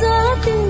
锁定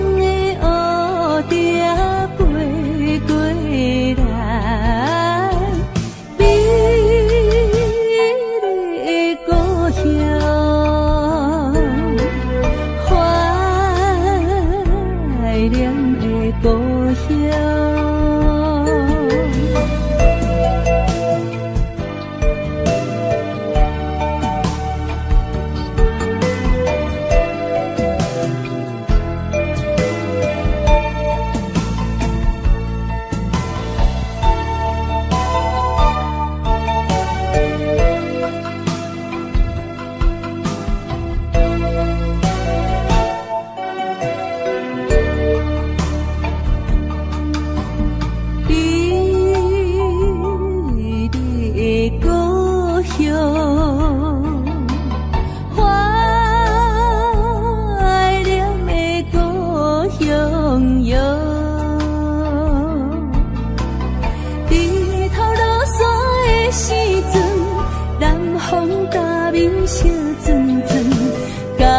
港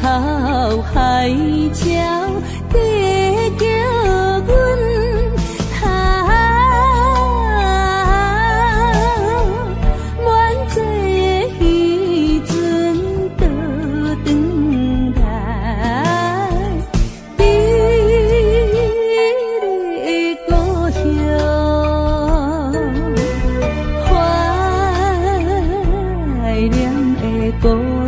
口海礁，地叫阮满载的渔船倒转来，伫你的故乡，怀念的故乡。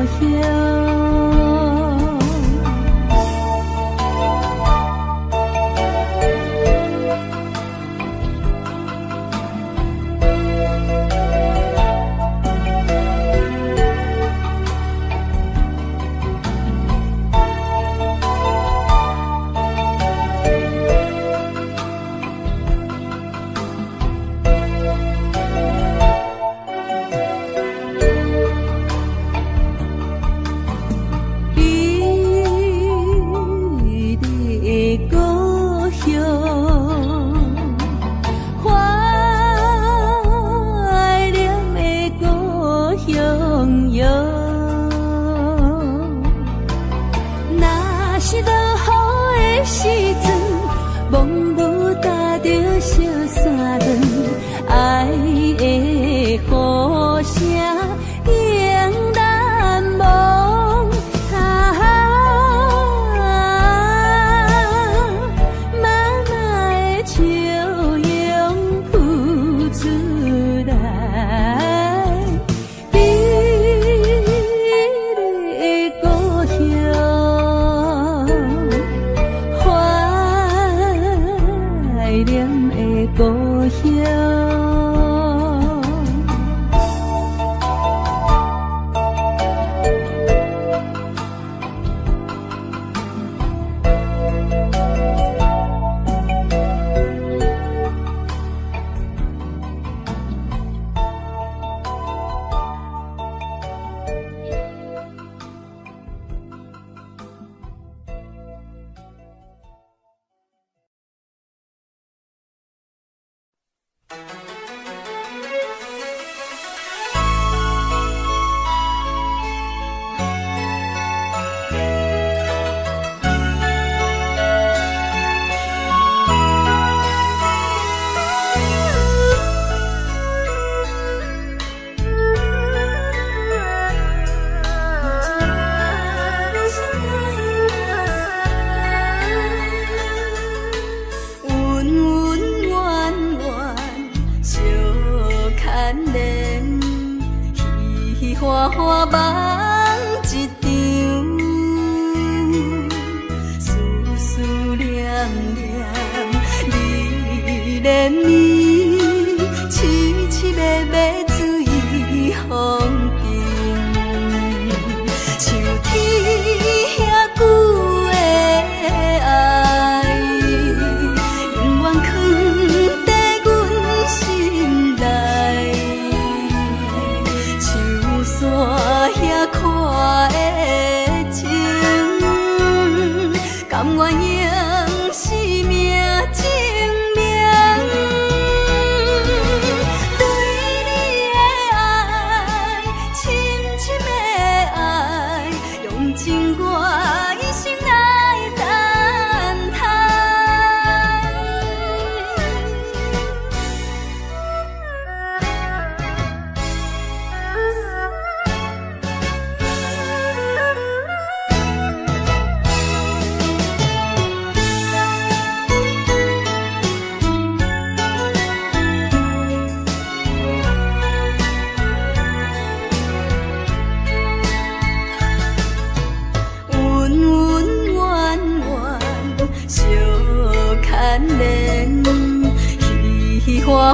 花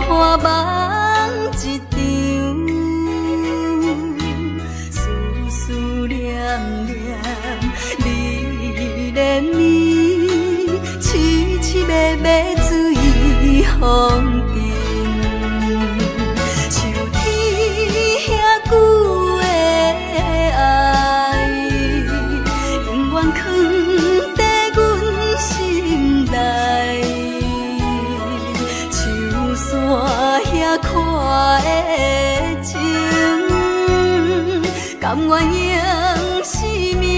花梦一场，思念念，你恋你，凄凄密密随风尘。像天遐久的爱，永远藏在阮心内。山遐看的情，甘愿用生命。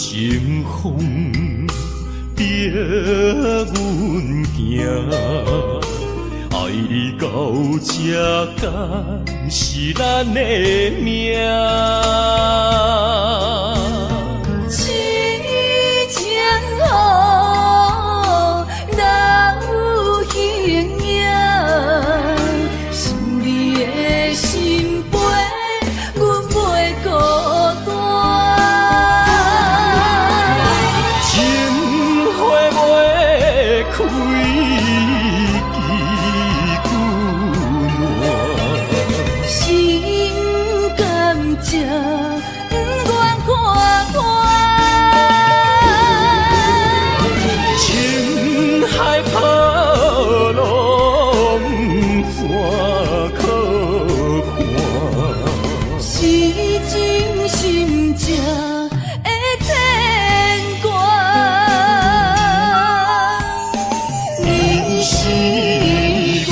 情风逼阮行，爱你到这敢是咱的命。痴情好，哪有形影？想你的心陪，阮袂孤单。情花袂开，心甘情不愿看看，情海波浪怎可看？是真心正的牵挂。你是我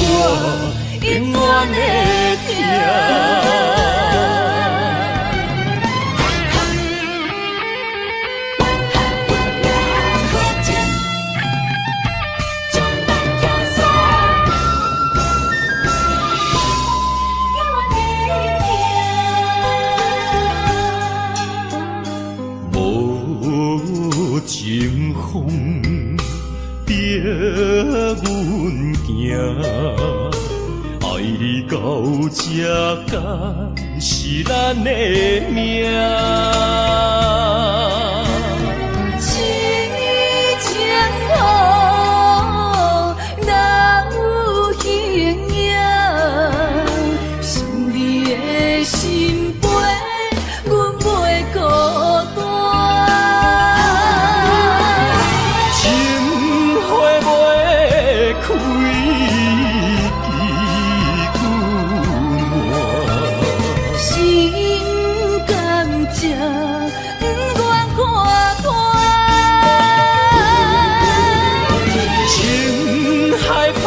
永远的疼。无情风逼阮行，爱你到这敢是咱的命。痴情好，哪有形影？想你的心陪，阮袂孤单。情花袂开，心甘情不愿看看，情海波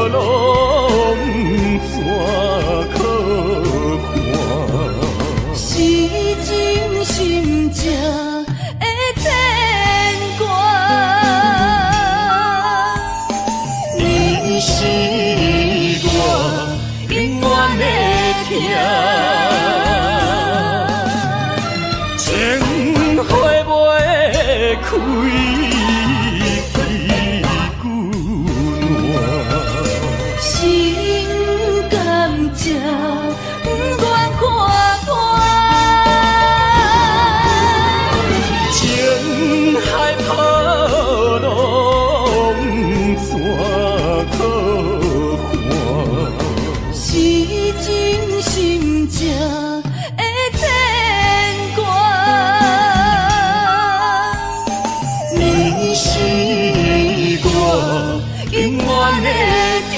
浪怎可看？是真心正的牵挂。你是我永远的疼。情花袂开，心甘情不愿看看，情海波浪怎可看？是真心正的牵挂。你是我永远的疼。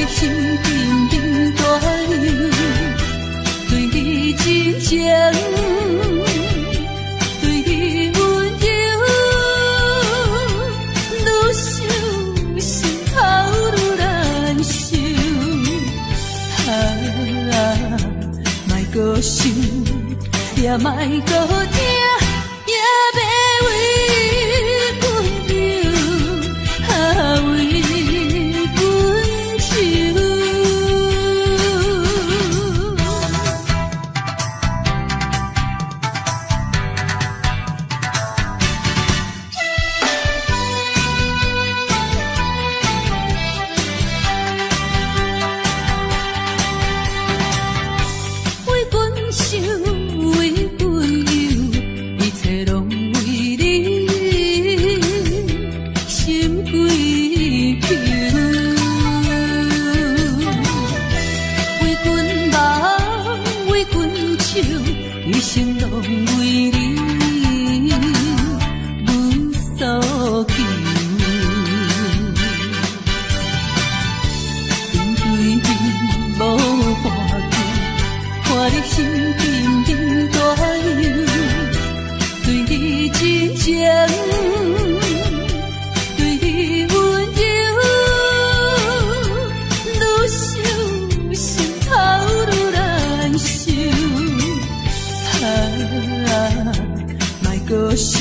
情对你真情。想，也莫搁听，也要为阮忧，为阮愁。一生拢为你无所求，面对面无半句，看你心沉沉大忧，对你真情，对你温柔，愈想心头愈难受。莫搁想，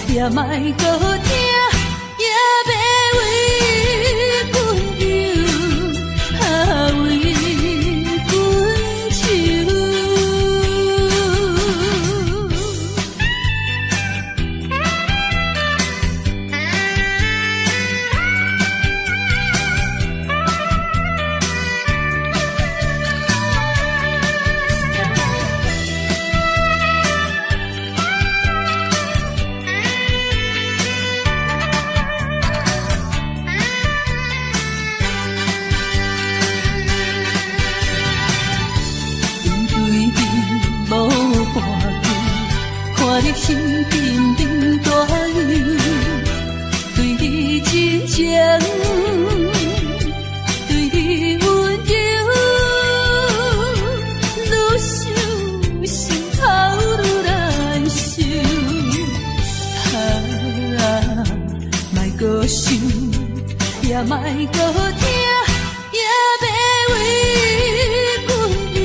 也莫搁听，也要为阮忧，为阮愁。看你心沉沉大忧，对你真情，对你温柔，愈想心头愈难受。莫搁想，也莫搁听，也要为阮忧，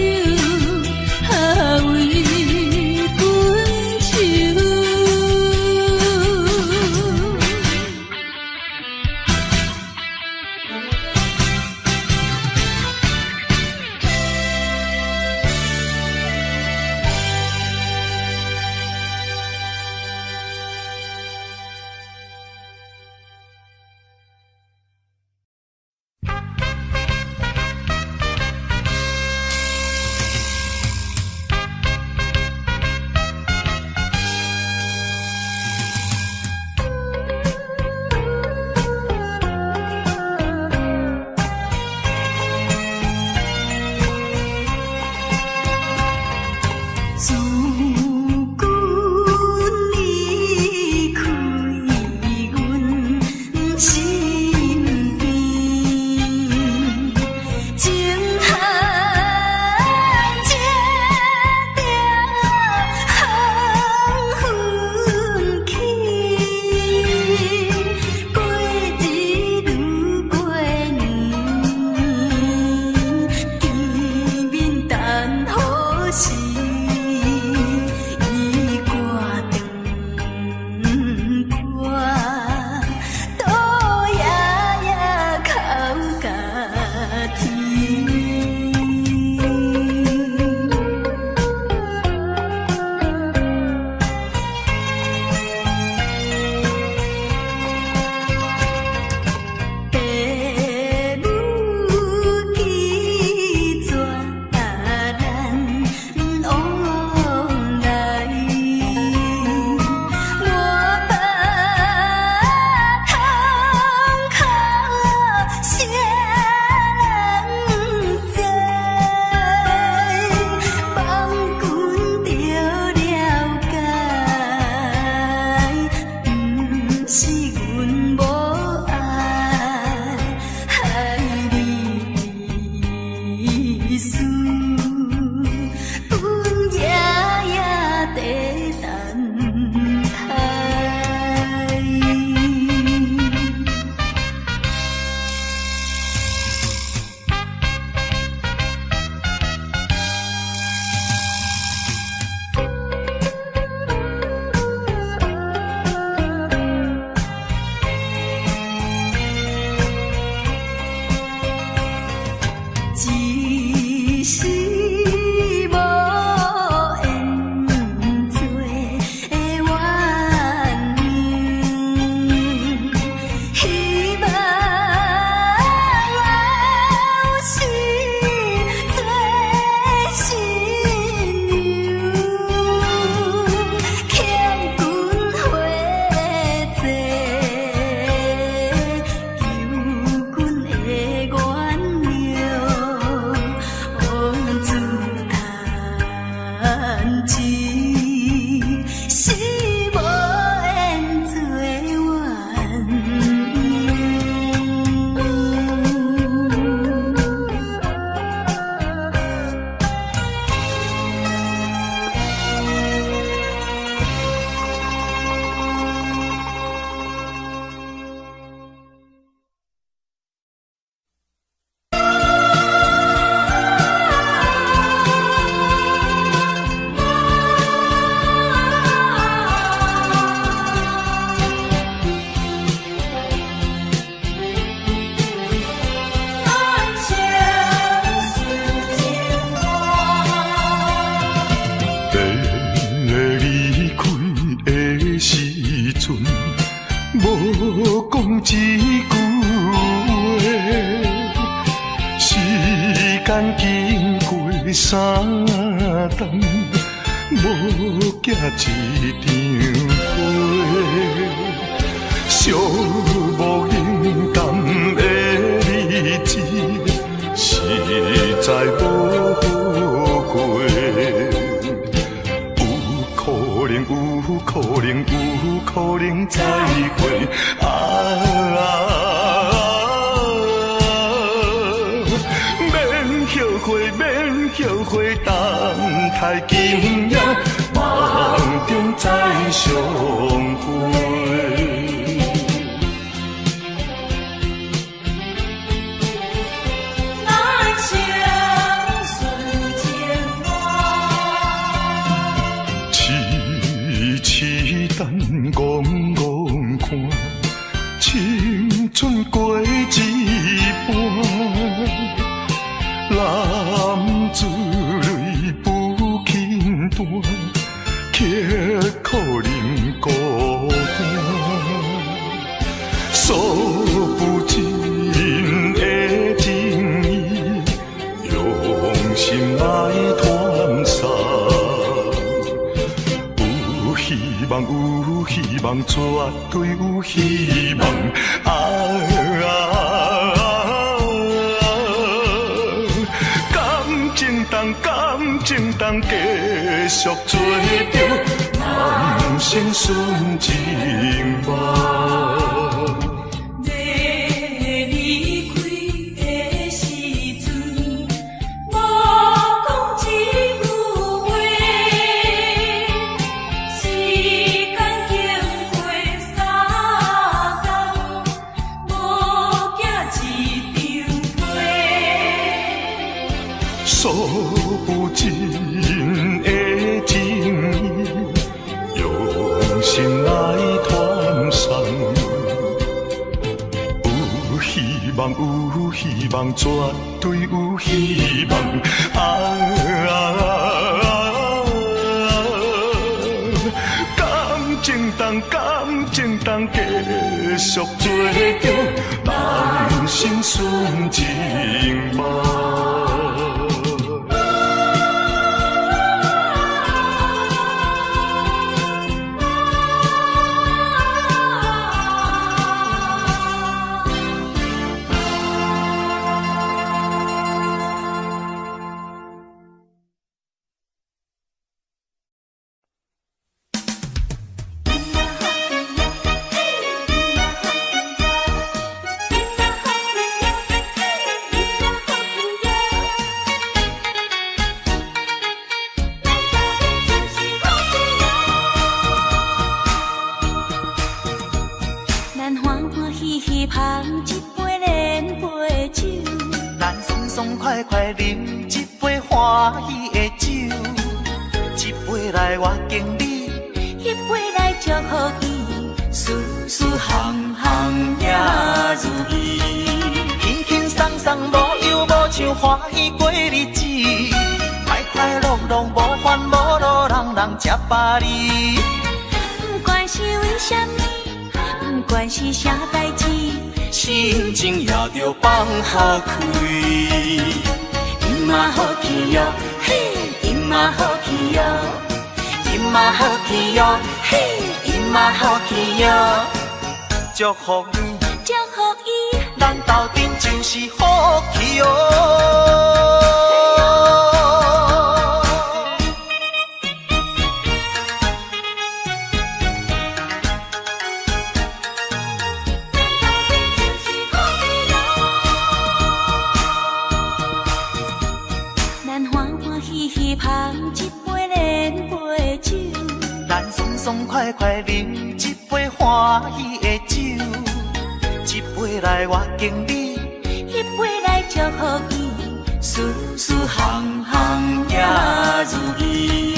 为情是无缘做无讲一句话，时间经过三冬，无寄一张花，寂无冷淡的日子，实在无好过。有可能再会免后悔，等待今夜梦中再相会。淡望看，青春过一半，男子泪不轻弹，却可能孤单。数不尽的情意，用心来传送。有希望，绝对有希望。感情当继续做着人生顺情梦。数不尽的情意，用心来传送。有希望，绝对有希望。感情当继续做着人生顺情梦。吃巴黎，不管是为什么，不管是啥代志，心情也着放好开。今嘛好去哟，嘿，今嘛好去哟，今嘛好去哟，嘿，今嘛好去哟。祝福你，祝福伊，咱斗阵就是好去哟。爽快快饮一杯欢喜的酒，一杯来我敬你，一杯来祝福伊，事事行行也如意。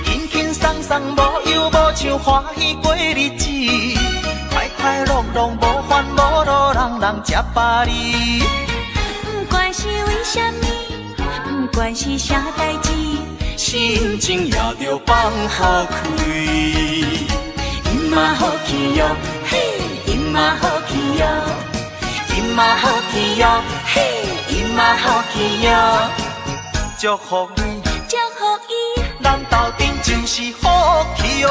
轻轻松松无忧无愁，欢喜过日子，快快乐乐无烦无恼，人人吃饱哩。不管是为什么，不管是啥代志，心情也着放好开。嘛好气哟，嘿，伊嘛好气哟，伊嘛好气哟，嘿，伊嘛好气哟，祝福你，祝福伊，咱斗阵就是好气哟。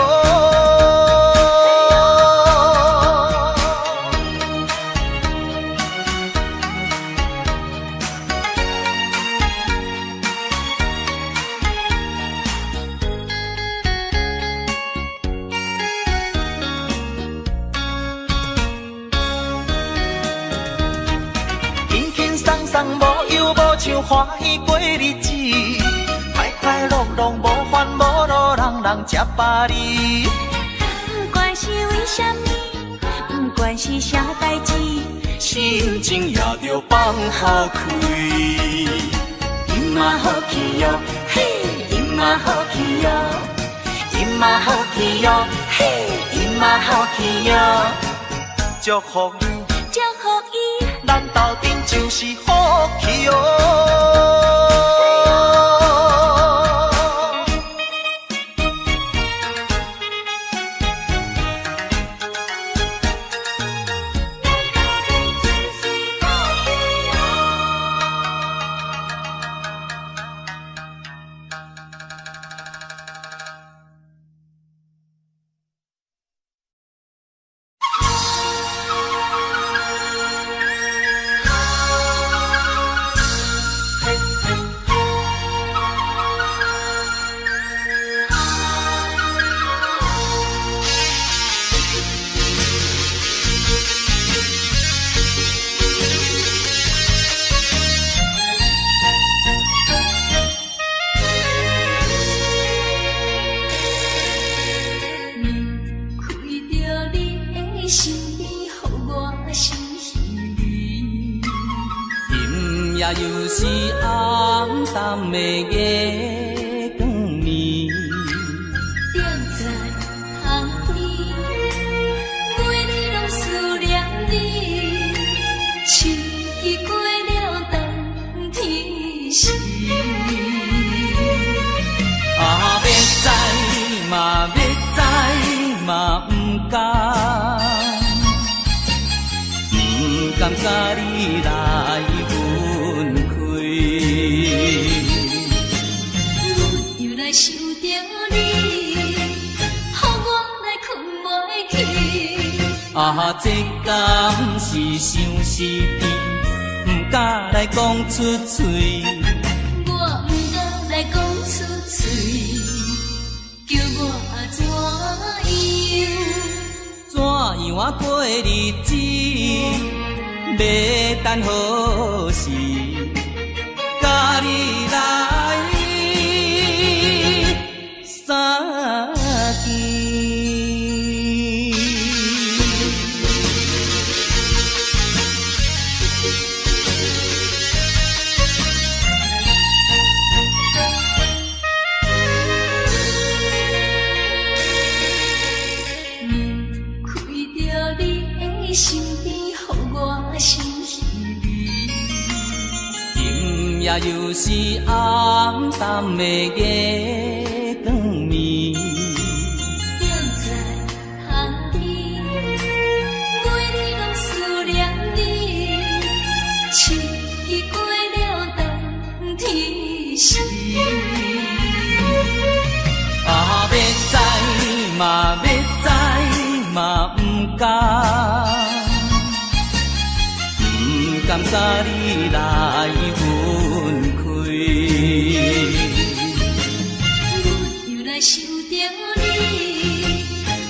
无忧无愁，欢喜过日子，快快乐乐无烦无恼，人人吃饱哩。不管是为什么，不管是啥代志，心情也着放好开。伊嘛好气哟，嘿，伊嘛好气哟，伊嘛好气哟，嘿，伊嘛好气哟，祝福你，祝福伊，咱斗阵就是好气哟。又是暗淡的月光暝，踮在窗边，每日拢思念你，秋去过了冬天时。啊，要知嘛，要知嘛，不敢，不敢甲你来。想着你，予我来困袂去。啊，这敢是相思甜，不敢来讲出嘴。我不敢来讲出嘴，叫我怎样啊过日子？要等何时？甲你来。相见，面开着你的身边，予我心稀微。今夜又是暗淡的月。踮在窗边，每日拢思念你，秋去过了冬天时。啊，要知嘛，要知嘛，不敢甲你来分开。想着你，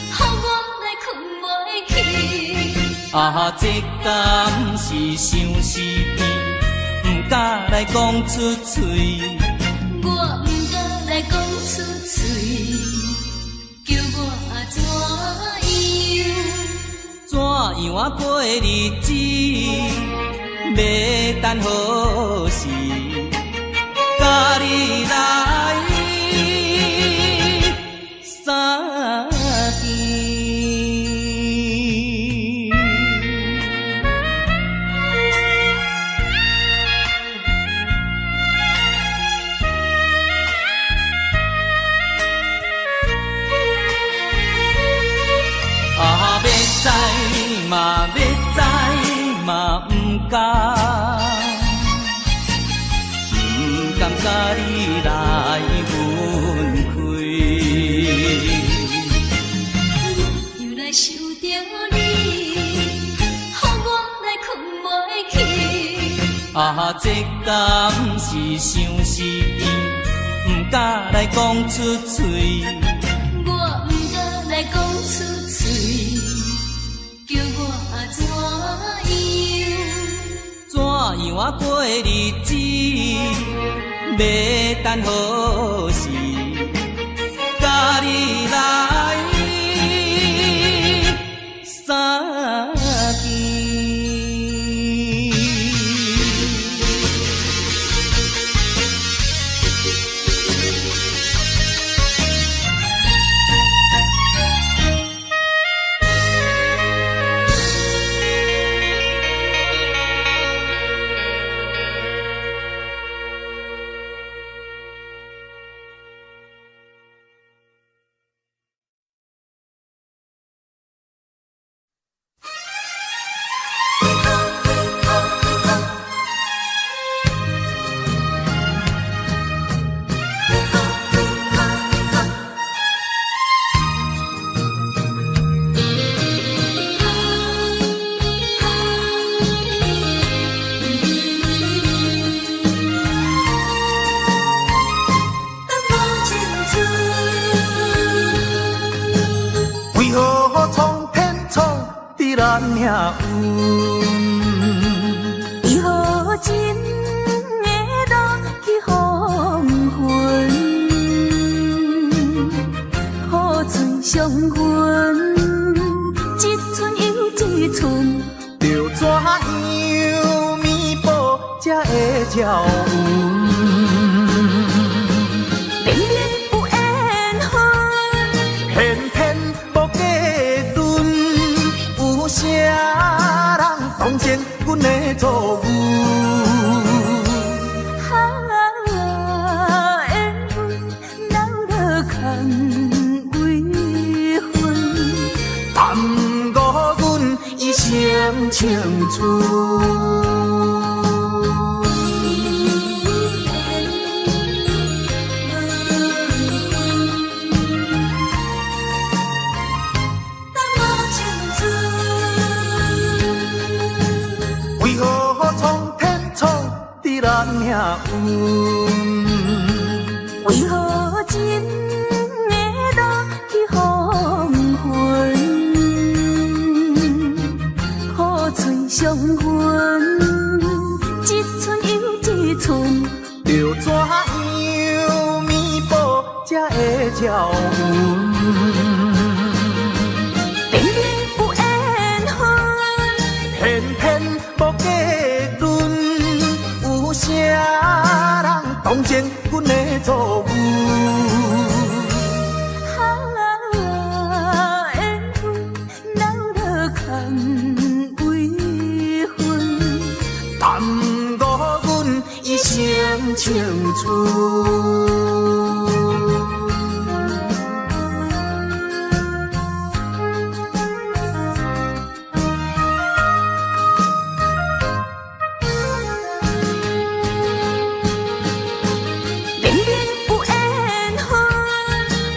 予我来困袂去。啊，这敢是相思甜，不敢来讲出嘴。我不敢来讲出嘴，叫我怎样啊过日子，要等何时？甲你来相见。要知嘛，要知嘛，不敢，不敢甲你来分开。又来想着你，予我来困袂去。这敢是相思，不敢来讲出嘴。我不敢来讲出嘴。叫我怎样啊过日子？要等何时？甲你来相见。咱命运，为何真会落去黄昏？雨水伤痕，一寸又一寸，要怎样弥补才会照运？明明有缘分，偏偏无计准，有啥人当真阮的错误？缘分闹落空为分，耽误阮一生青春。为何苍天创伫咱命运？为何真会落去黄昏？雨水伤痕，一寸又一寸，要怎样弥补才会照运？明明有缘分，偏偏无计准，有啥人当真阮的错误？缘分闹落空为分，耽误阮一生青春。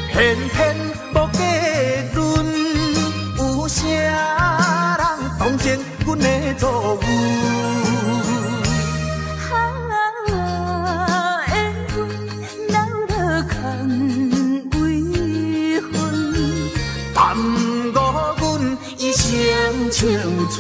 偏偏无计准，有啥人当真阮的错误？缘分闹落空为分，耽误阮一生青春。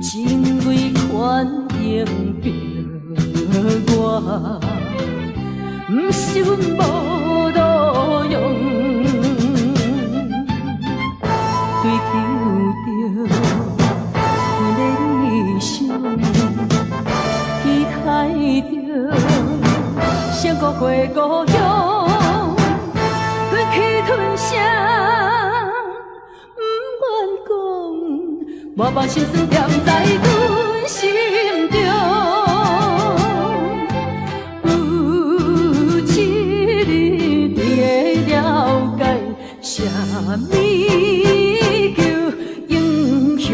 情为权应着我，不是阮无路用，追求着阮的理想，期待着闪过回故乡，吞气吞声，不愿讲，我把心酸踮在阮心中。有一日你会了解，啥物叫英雄。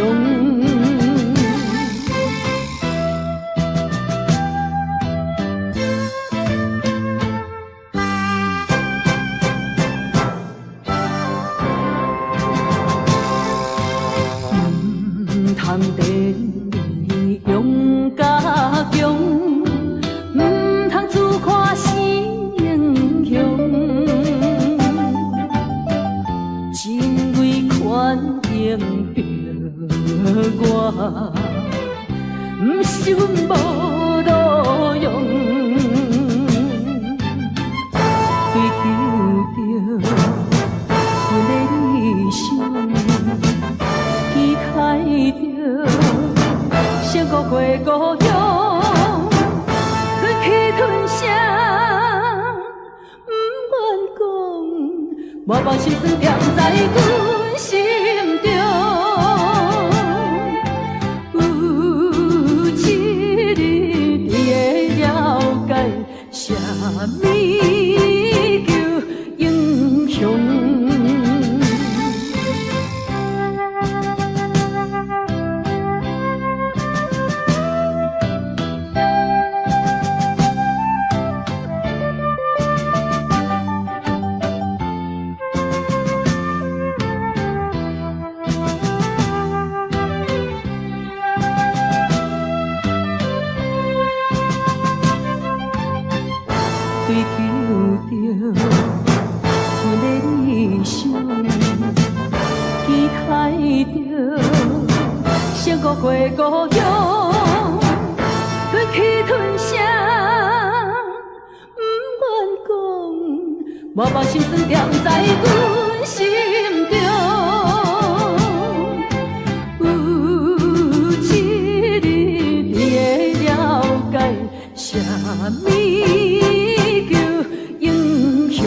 通地用甲强，唔通自夸是英雄。情为权应着我，唔是阮无路用，追求着阮的理想，期待着闪过回故乡，吞气吞声，不愿讲，我把心酸踮在阮心中。有一日你会了解，啥物叫英雄。追求着阮的理想，期待着闪过回故乡，吞气吞声，不愿讲，我把心酸踮在阮心中。有一日你会了解，啥物叫英雄。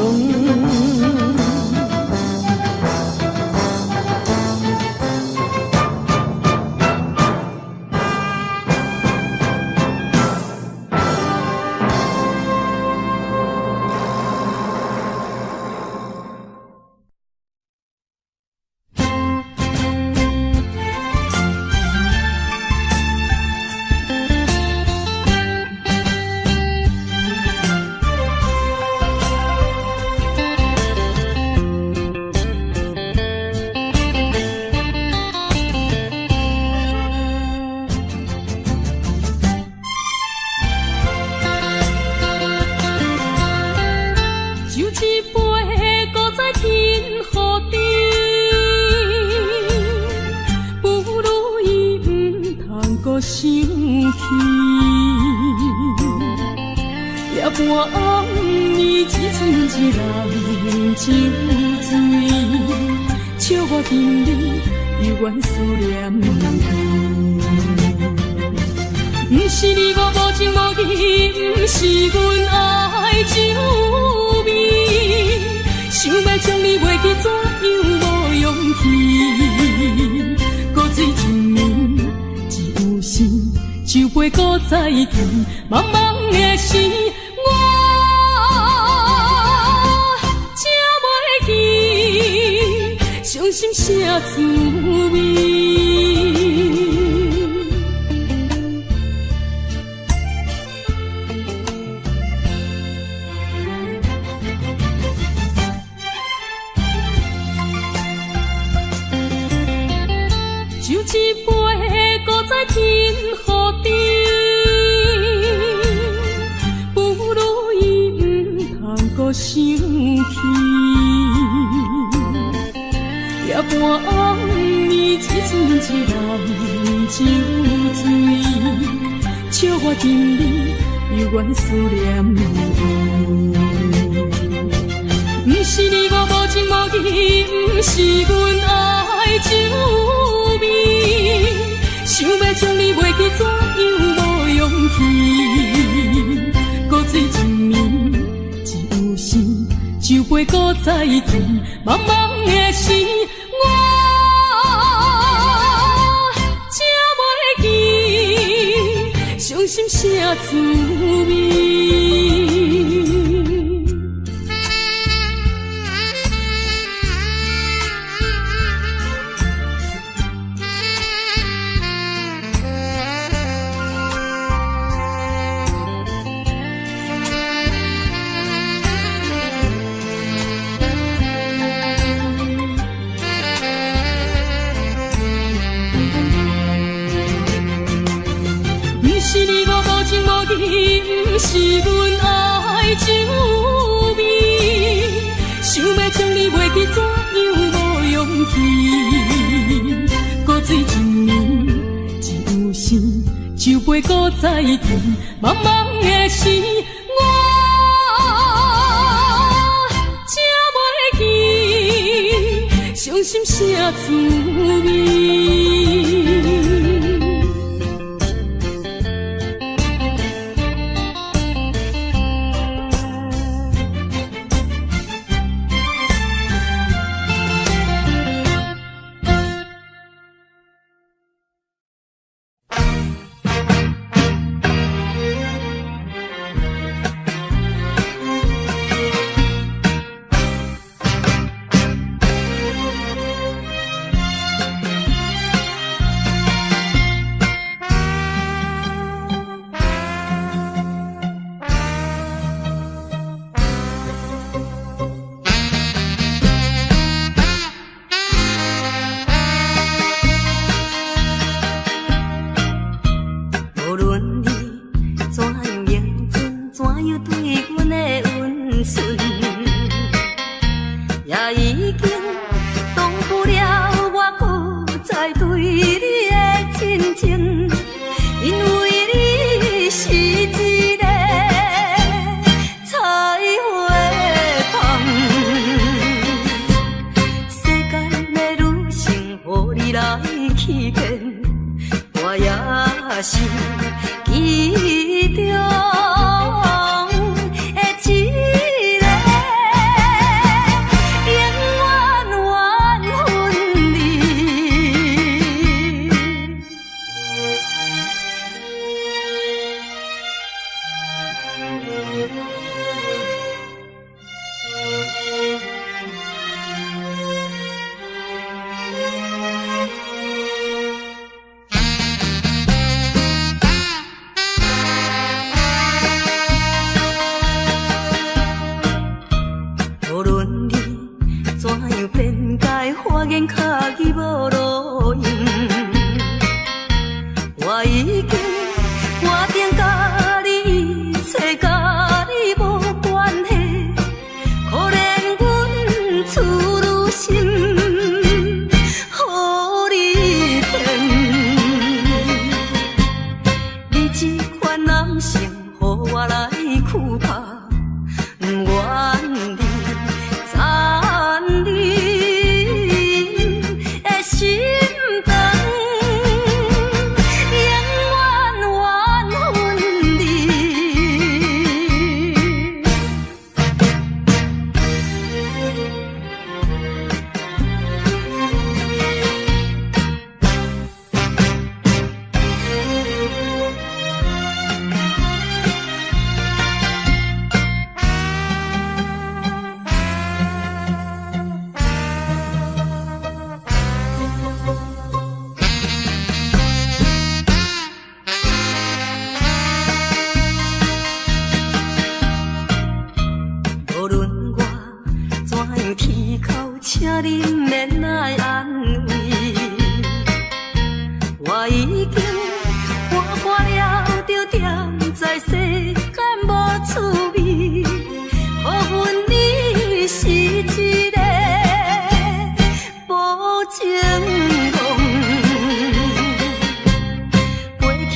生气，夜半暗暝，一寸一人酒醉，笑我今日犹原思念你。不是你我无情无义，不是阮爱酒味，想要将你袂记，怎样无勇气？古水一暝。酒杯搁再见，茫茫的时，我才袂记伤心啥滋味。酒一杯，搁再添予你。我生气，夜半暗暝，一寸一人。像水，笑我今日犹原思念你。不是你我无情无义，不是阮爱酒味，想要将你袂记，怎样无勇气？搁水一暝，一有时酒杯搁再见，茫茫的时，我才袂记伤心啥滋味。不是阮爱酒味，想要将你袂记，怎样无勇气？搁水一暝，一有时酒杯搁再见，茫茫的时，我才袂记伤心啥滋味。心肠永远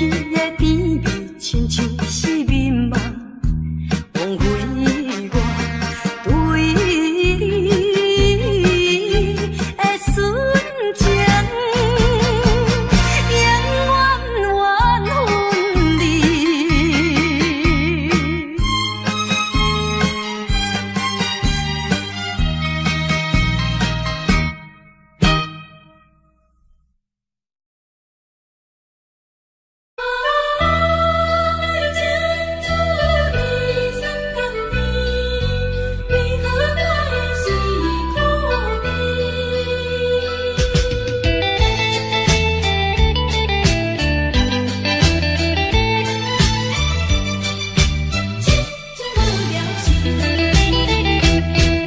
去的甜蜜，亲像是眠梦，枉费我对你的纯情，永远缘分离。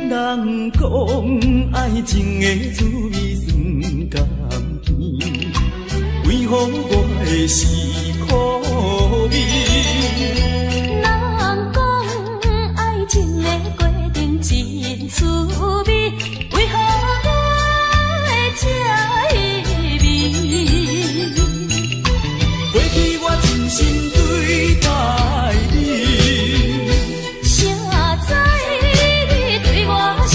人讲爱情的滋味酸甘甜，为何我的是苦味？人讲爱情的过程真趣味，为何我会这意味？过去我真心对待你，谁知你对我是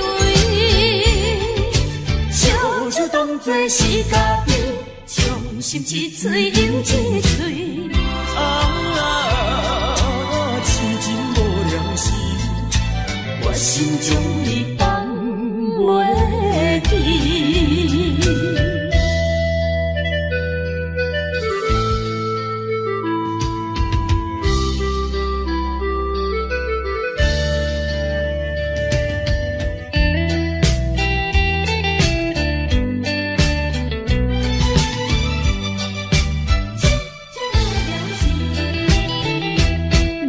为，笑就当作是假意，伤心一嘴又一嘴。痴情无了时，我心中你放袂记。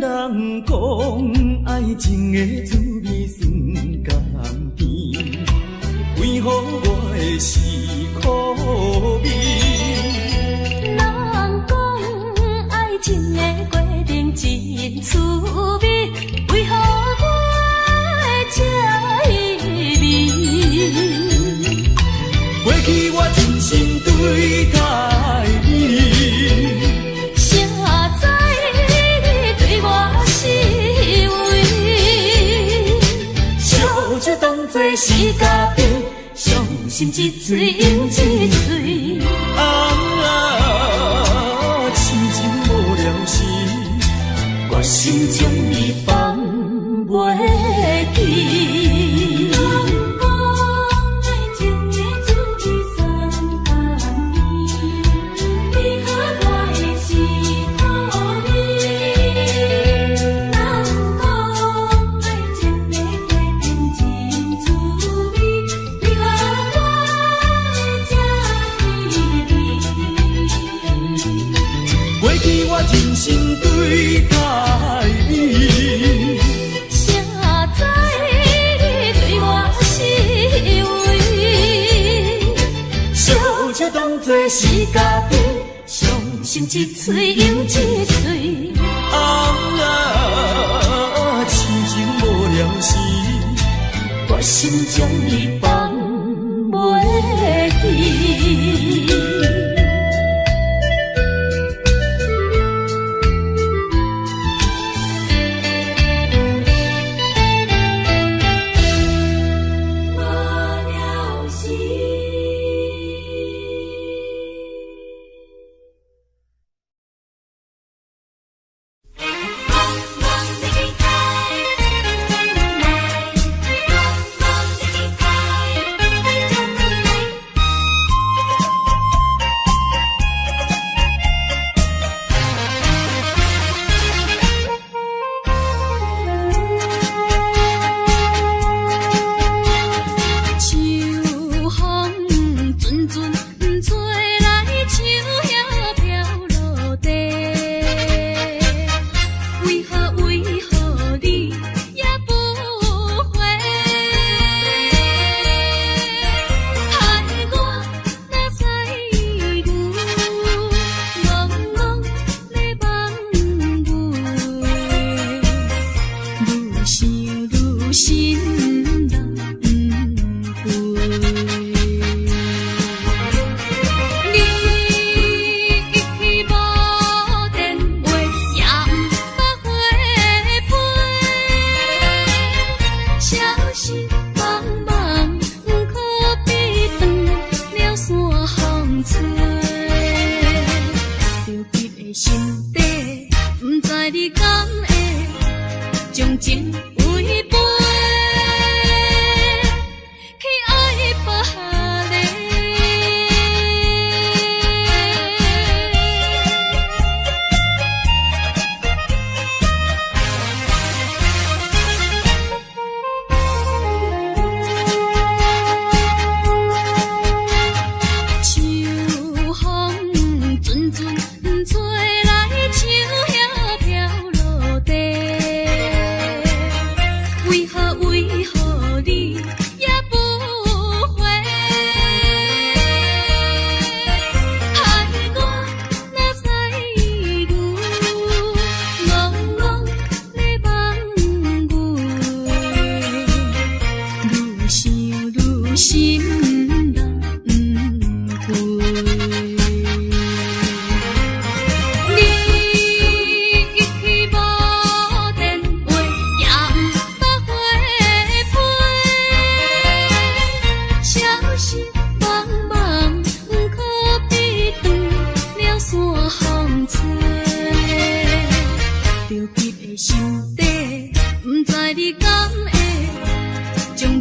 人讲爱情的滋味酸甘甜，为何我的是苦味？人讲爱情的过程真趣味，为何我会这意味？过去我真心对待你，谁知你对我是为，笑就当作是假意，伤心一嘴又一嘴。痴情无了时，我心中你放袂记。人讲爱情的滋味酸甘甜，为何我的是苦味？人讲爱情的过程真趣味，为何我这意味？过去我真心对待你，谁知你对我是为，笑就当作是假意，伤心一嘴又一嘴。痴情无了时，我心中你放袂记。无了时。梦的吉他，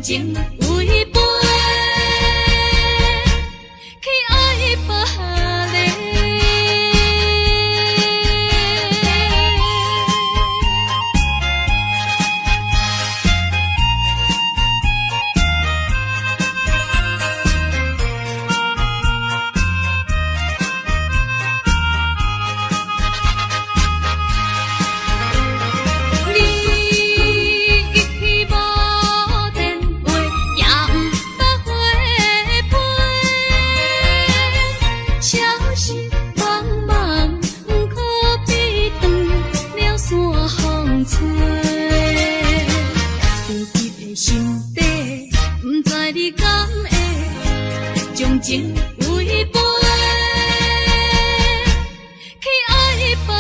情为陪，去爱别离。情为陪，去爱别离。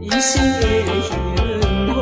一生的幸福。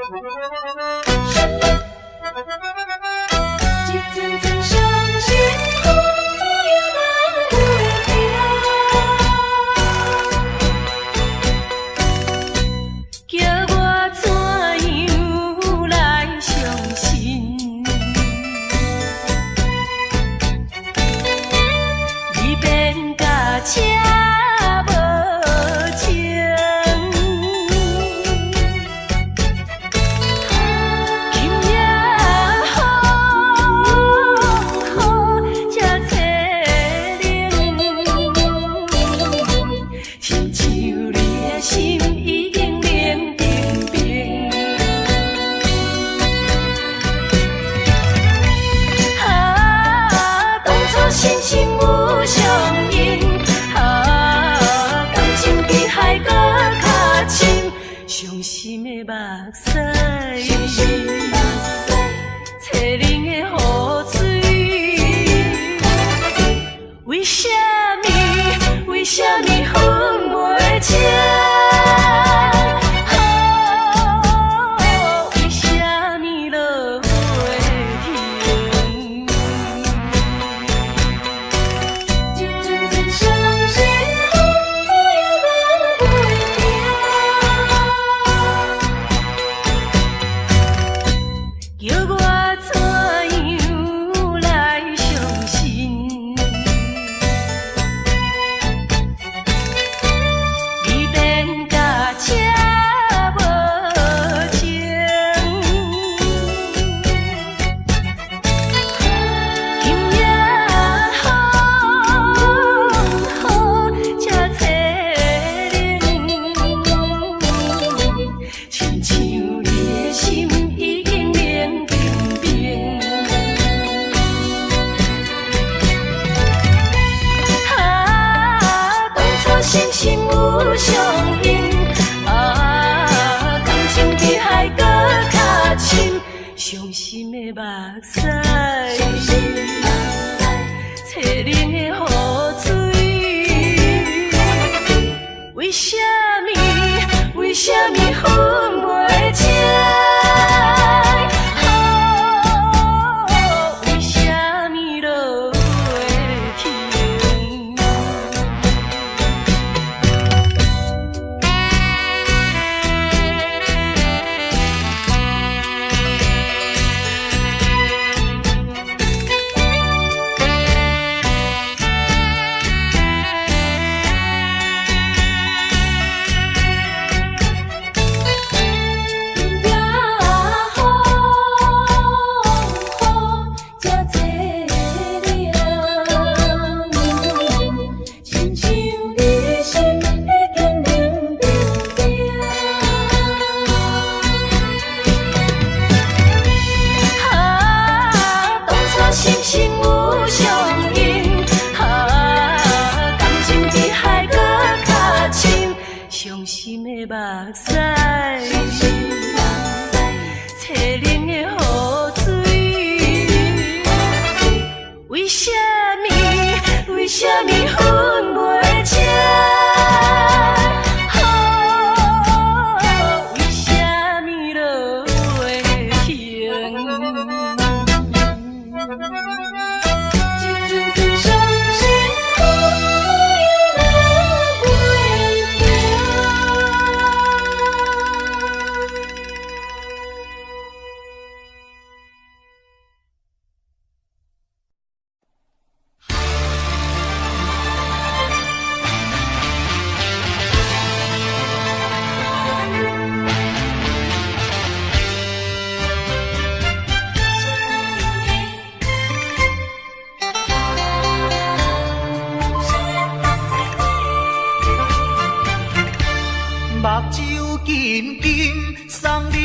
一阵阵伤心风左右来回听，叫我怎样来相信？你变甲车无情。心心有相印，感情比海搁较深，伤心的目屎，淬冷的雨水，为什么分袂清？心心有相印，感情比海搁较深，伤心的目屎，淬冷的雨水，为什么分袂清？为什么落会停？伤心的目屎，淬冷的雨水，为什么分袂清？为什么落会停？一阵阵伤心风左右来回听。目睭紧紧送你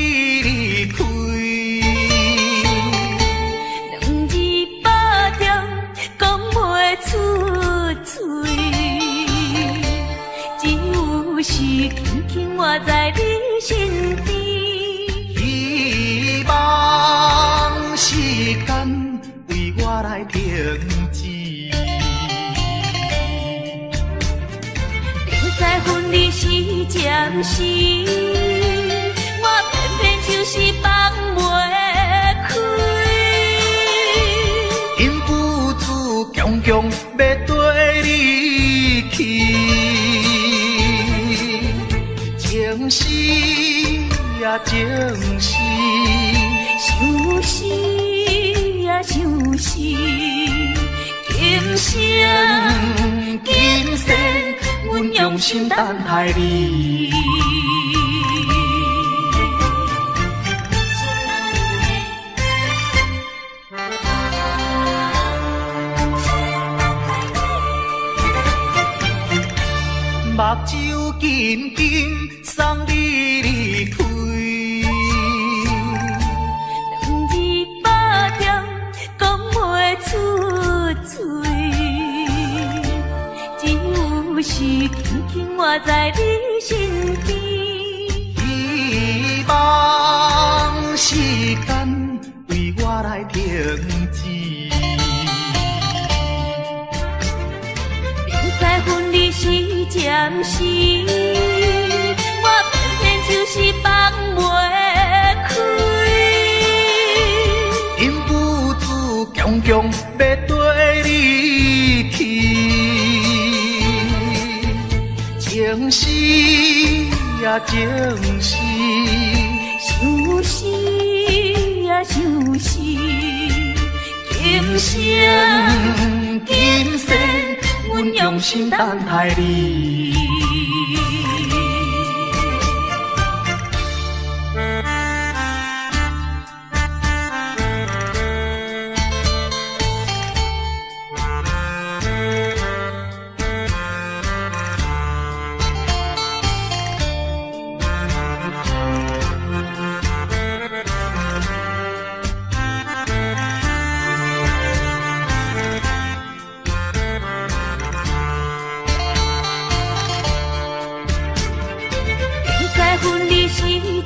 离开，两字百点讲袂出嘴，只有是轻轻活在你身边。希望时间为我来停止。在分离时暂时，我偏偏就是强要跟你去，情死呀情死，想死呀想死，今生今世，阮用心等待你。目睭紧紧送你离开，两字百点讲袂出嘴，只有是轻轻活在你身边。希望时间为我来停止。在分离时暂时，我偏偏就是放袂开。因父子强强要跟你去，情死呀情死，想死呀想死，今生今世，阮用心等待你。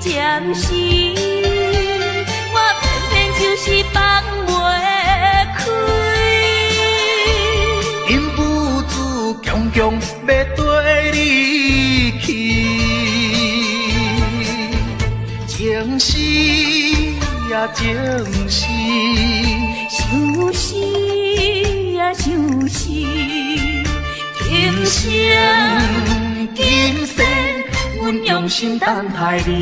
暂时，我偏偏就是放袂开。因父子强强要跟你去，情死呀情死，想死呀想死，今生今世，阮用心等待你。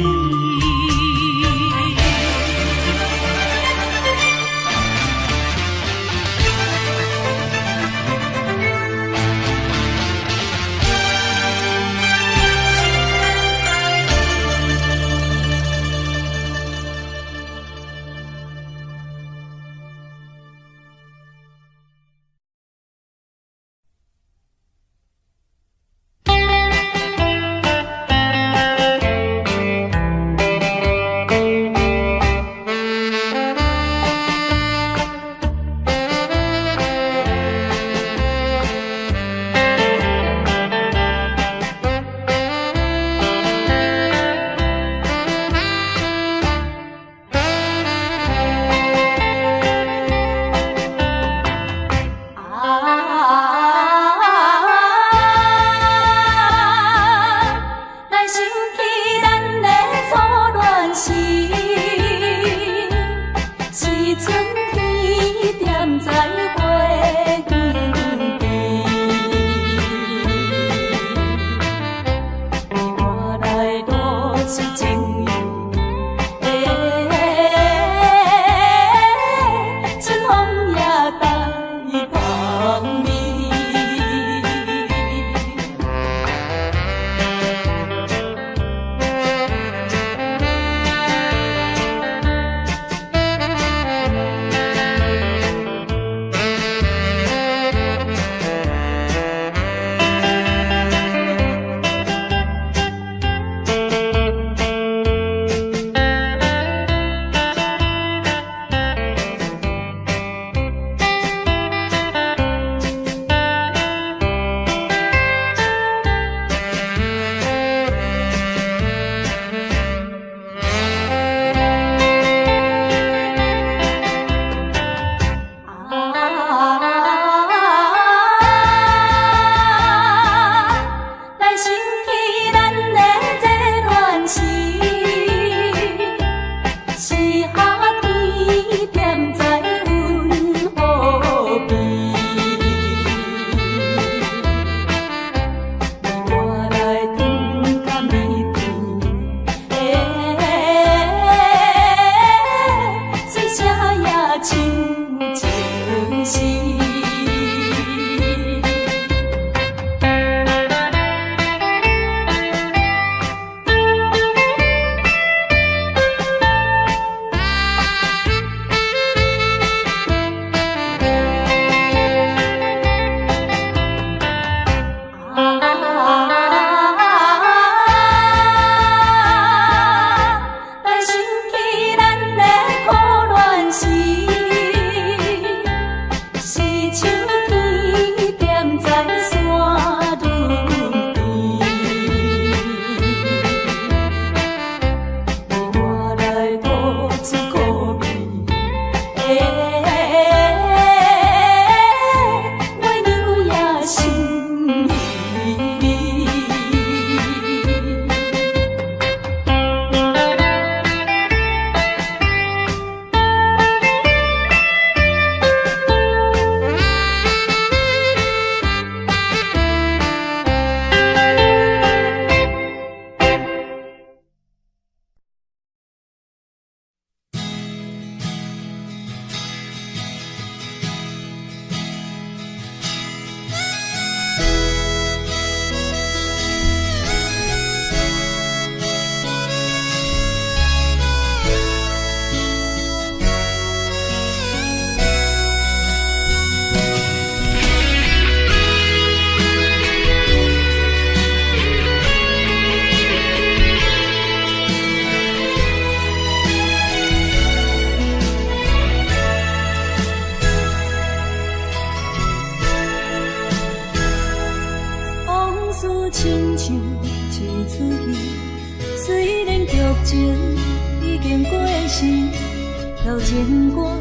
老情歌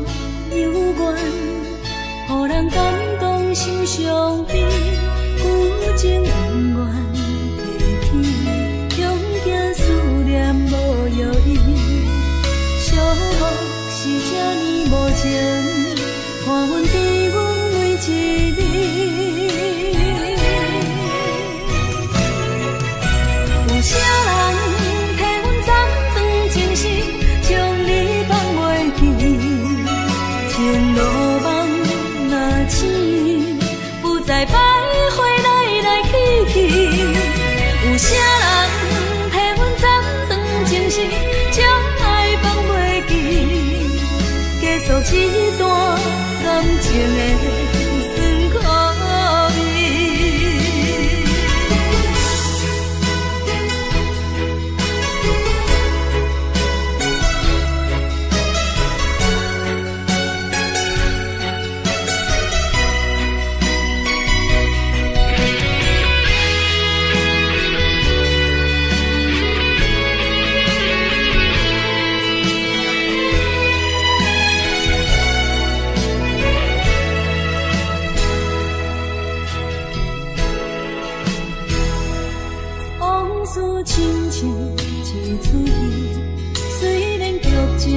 幽怨，予人感动心伤悲，旧情恩怨提起，恐惊思念无药医，寂寞是这呢无情，看阮伫阮每一日。有啥人替阮斩断情丝，将你放袂记？前路梦若醒，不再徘徊来来去去。有啥人替阮斩断情丝，将爱放袂记？结束一段感情的酸苦味。亲像一出戏，虽然剧情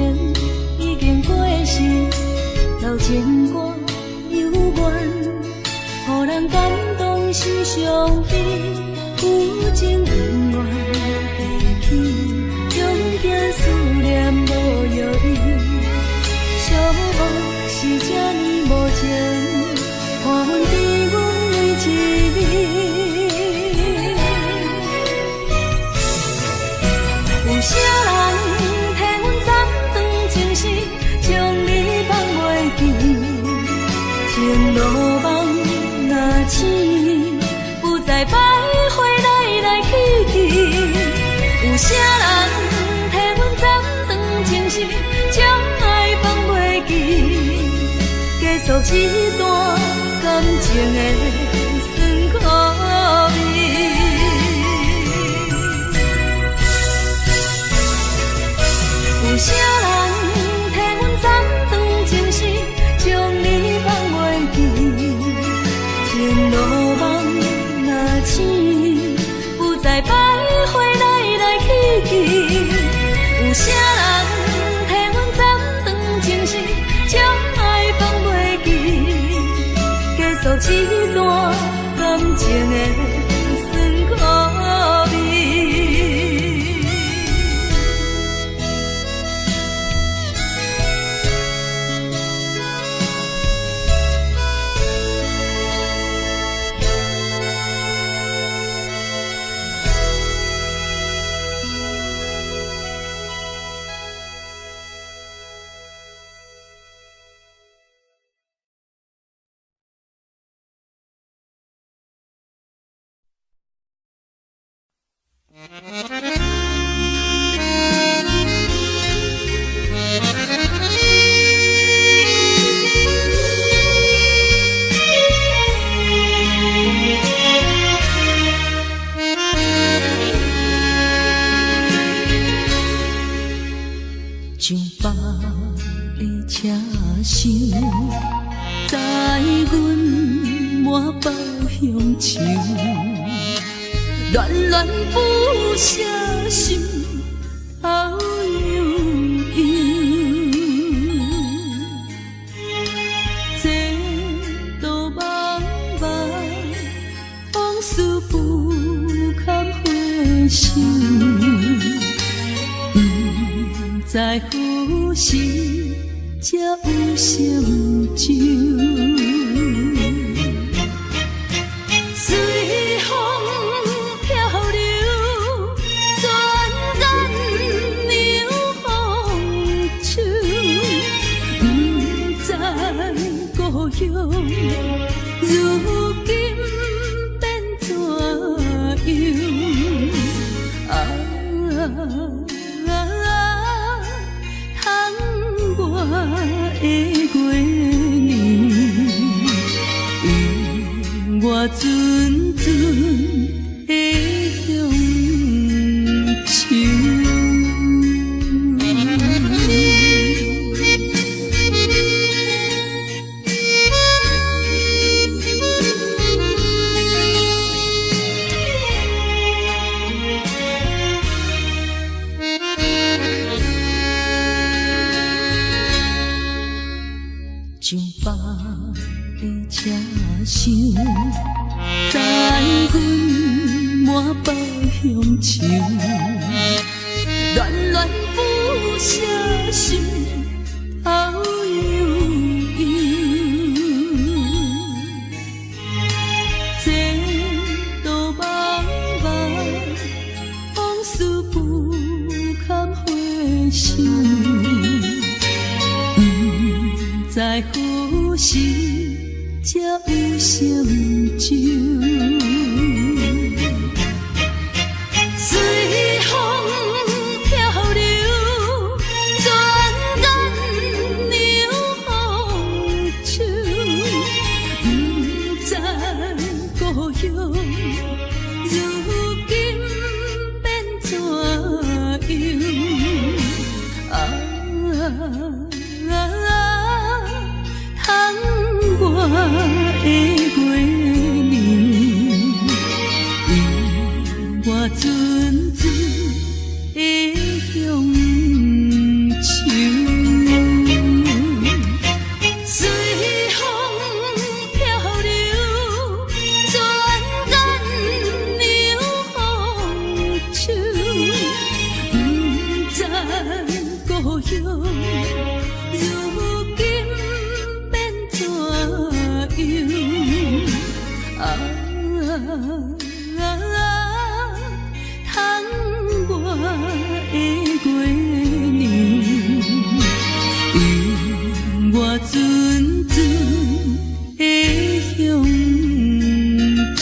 已经过时，老情歌幽怨，予人感动心伤悲，旧情恩怨提起，恐惊思念无药医，寂寞是这呢无情，看阮伫阮每一日。有啥人替阮斩断情丝，将你放袂记？前路梦若醒，不再徘徊来来去去。有啥人替阮斩断情丝，将爱放袂记？结束一段感情的酸苦味。有啥人替阮斩断情丝，将你放袂记？前路梦若醒，不再徘徊来来去去。有啥人替阮斩断情丝，将爱放袂记？结束一段感情的酸苦味。上北的车声，载阮满北乡愁，恋恋不舍心，好悠悠。这道茫茫，往事不堪回首。在呼吸，才有成就。随风漂流，转眼流风手。不知故乡，如今变怎样？我的月亮，想，等阮满北乡愁，恋恋不舍心头悠悠。这道茫茫往事不堪回首，不知何时才有成就。随风飘流，转眼流风手，不知故乡如今变怎样？窗外的月亮，我阵阵的乡愁。随风飘流，转眼流风手，不知故乡如今变怎样？窗外的月亮，引我阵阵的乡愁。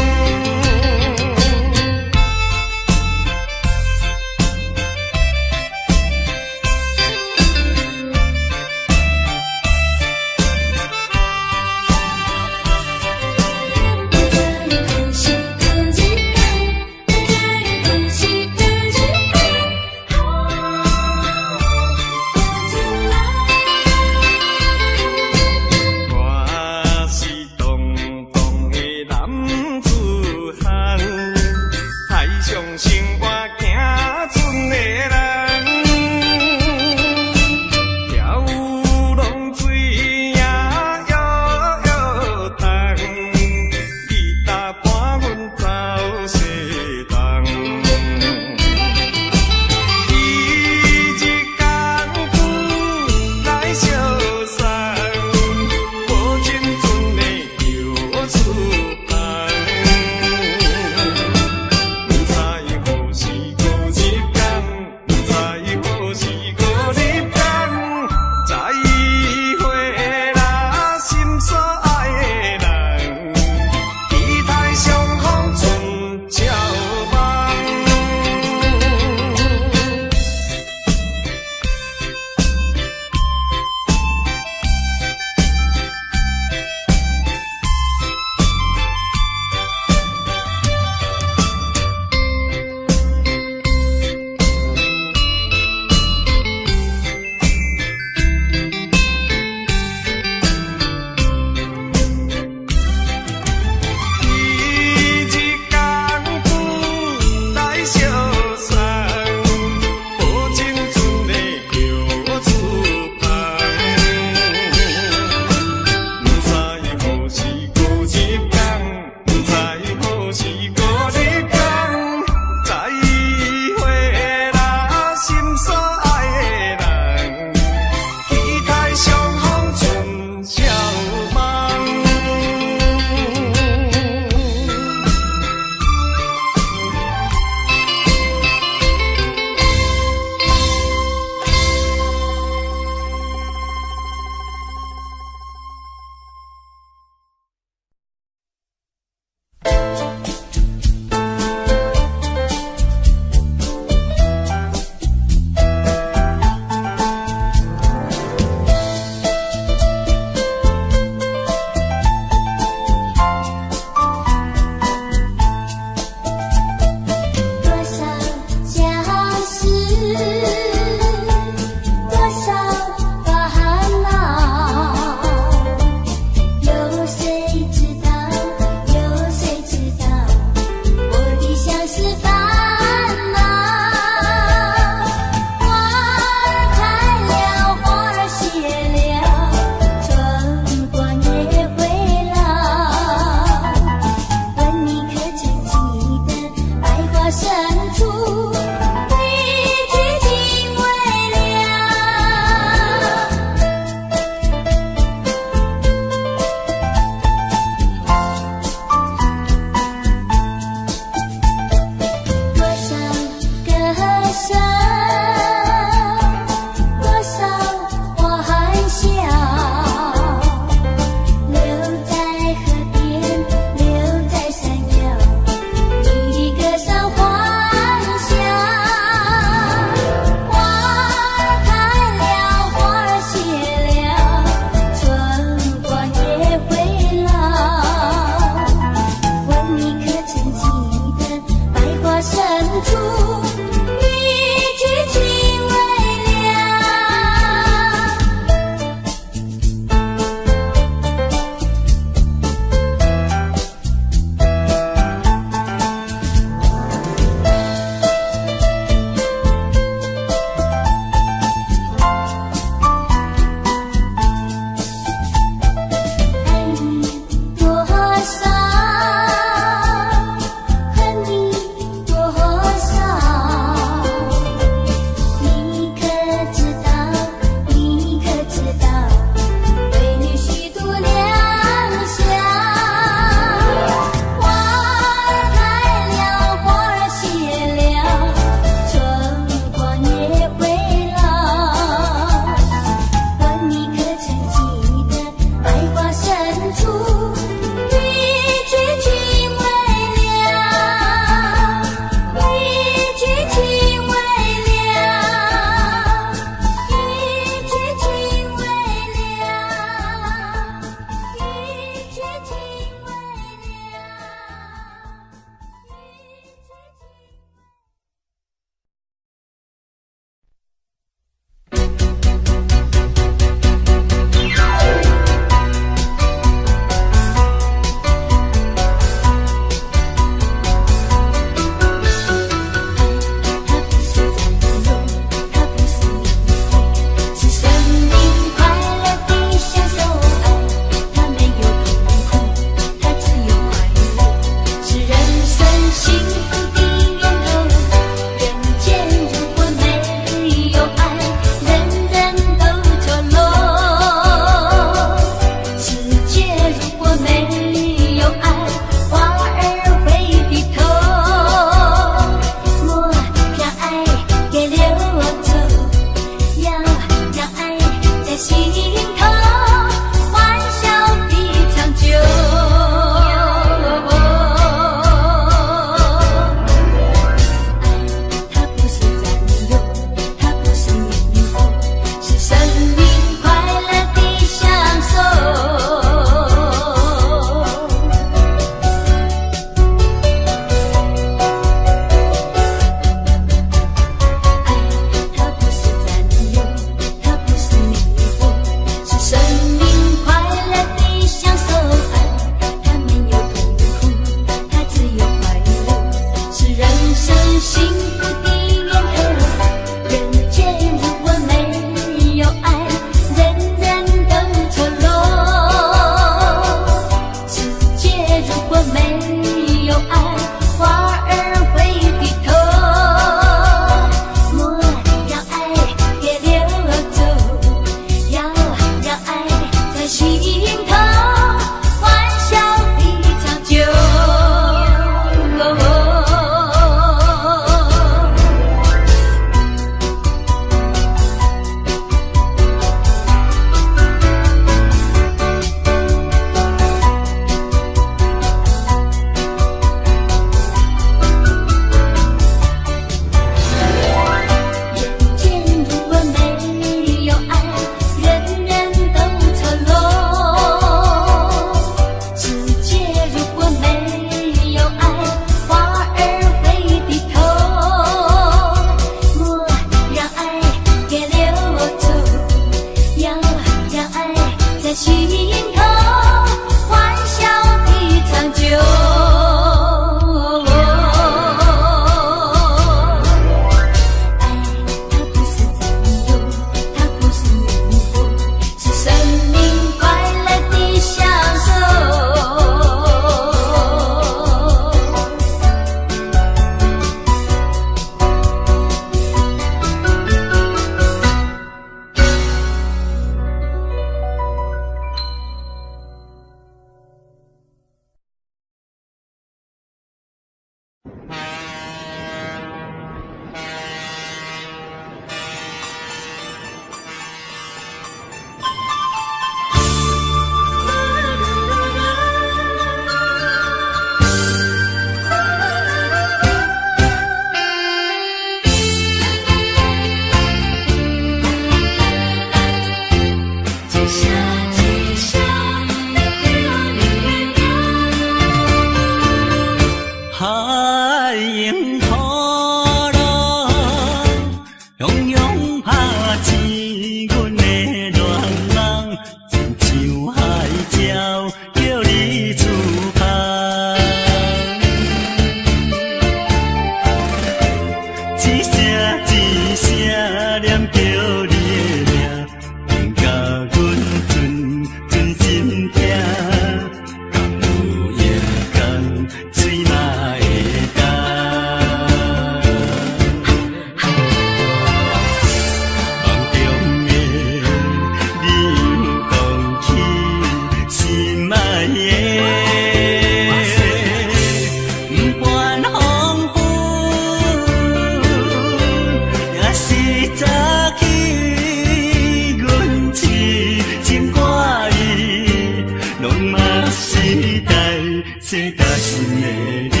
的你。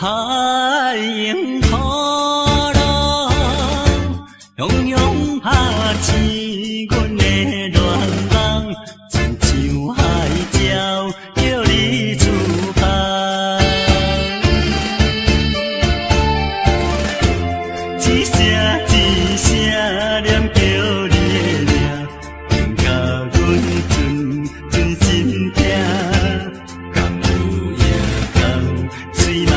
海迎土浪，汹涌拍醒阮的恋人，亲像海鸟叫你出航。一声一声念叫你的名，令甲阮阵心痛。敢有夜到水嘛？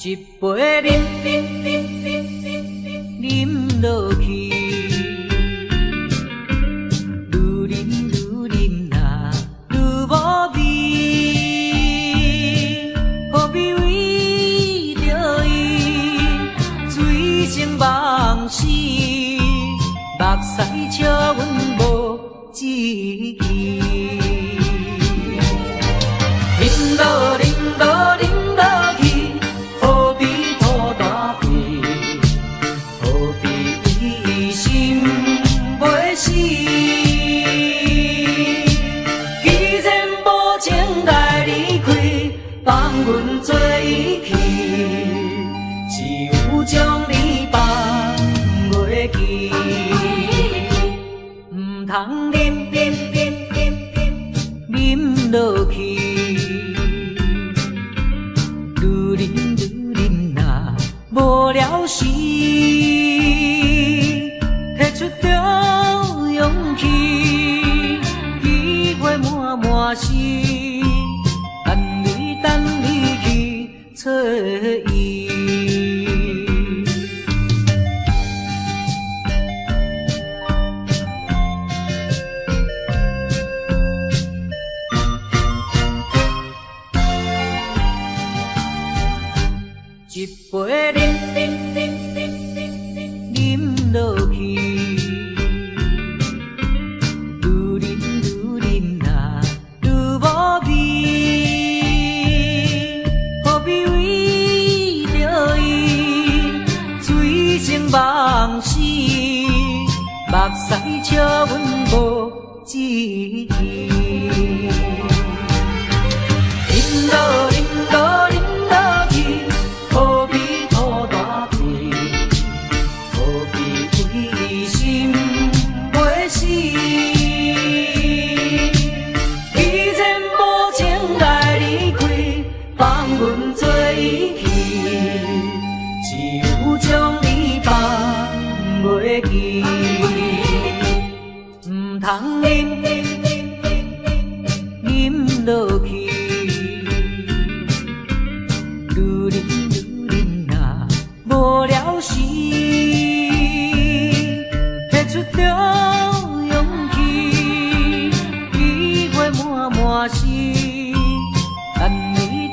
一杯饮落去，愈饮呐愈无味，何必为着伊醉生梦死，目屎笑阮无志气，饮落饮落饮落去。放阮做伊去，只有将你放袂记，唔通饮落去，愈饮呐无了时，摕出着勇气，机会满心。等你去找伊，一杯饮落去，愈饮使笑阮无志气。饮落饮落饮落去，何必土大开？何必为心袂死？既然无情来离开，放阮做伊去，只有将你放袂记。唔通饮饮落去。无聊时，拿出着勇气，机会满满是，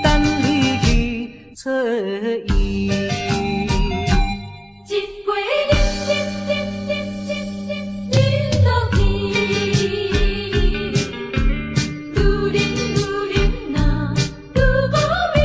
等你去找伊。一杯饮落去，愈饮呐愈无味。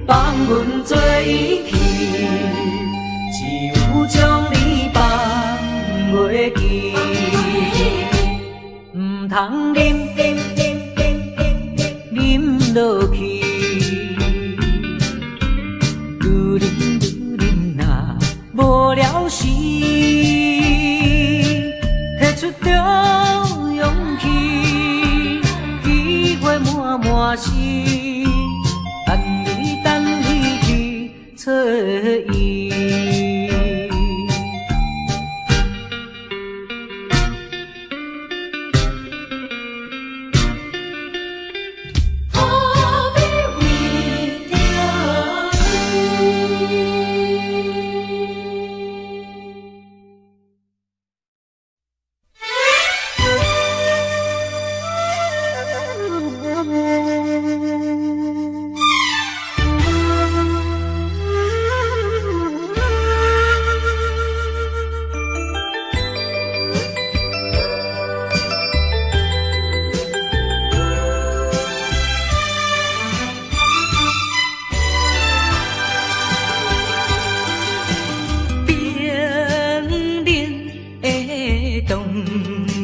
放阮做伊去，只有将你放袂记。唔通饮落去，愈饮呐无聊时，拿出着勇气，机会满满是。等你去找伊。何必为着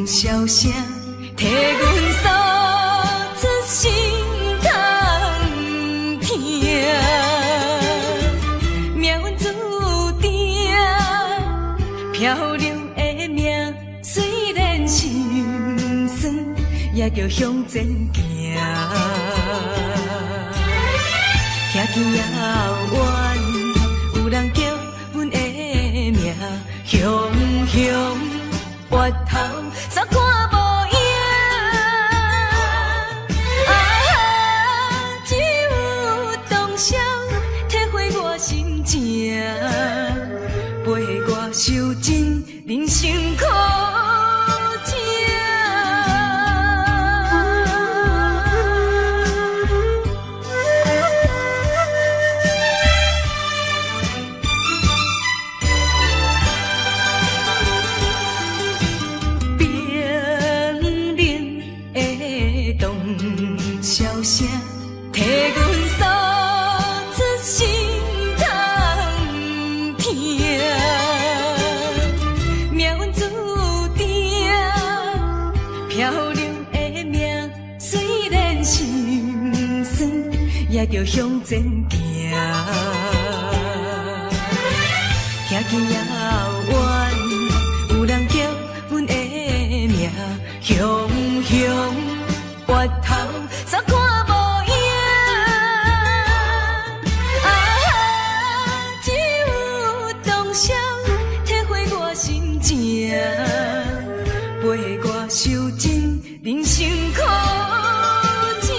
笑声替阮诉出心痛疼，命运注定漂流的命，虽然心酸，也着向前行。听见遥远，有人叫阮的名，雄越头煞看无影，只有当时体会我心情，陪我受尽人生苦情。笑声替阮诉出心痛疼，命运注定漂流的命，虽然心酸，也着向前行。听见遥远，有人叫阮的名，雄越头煞看无影，只有当时体会我心情，陪我受尽人生苦情。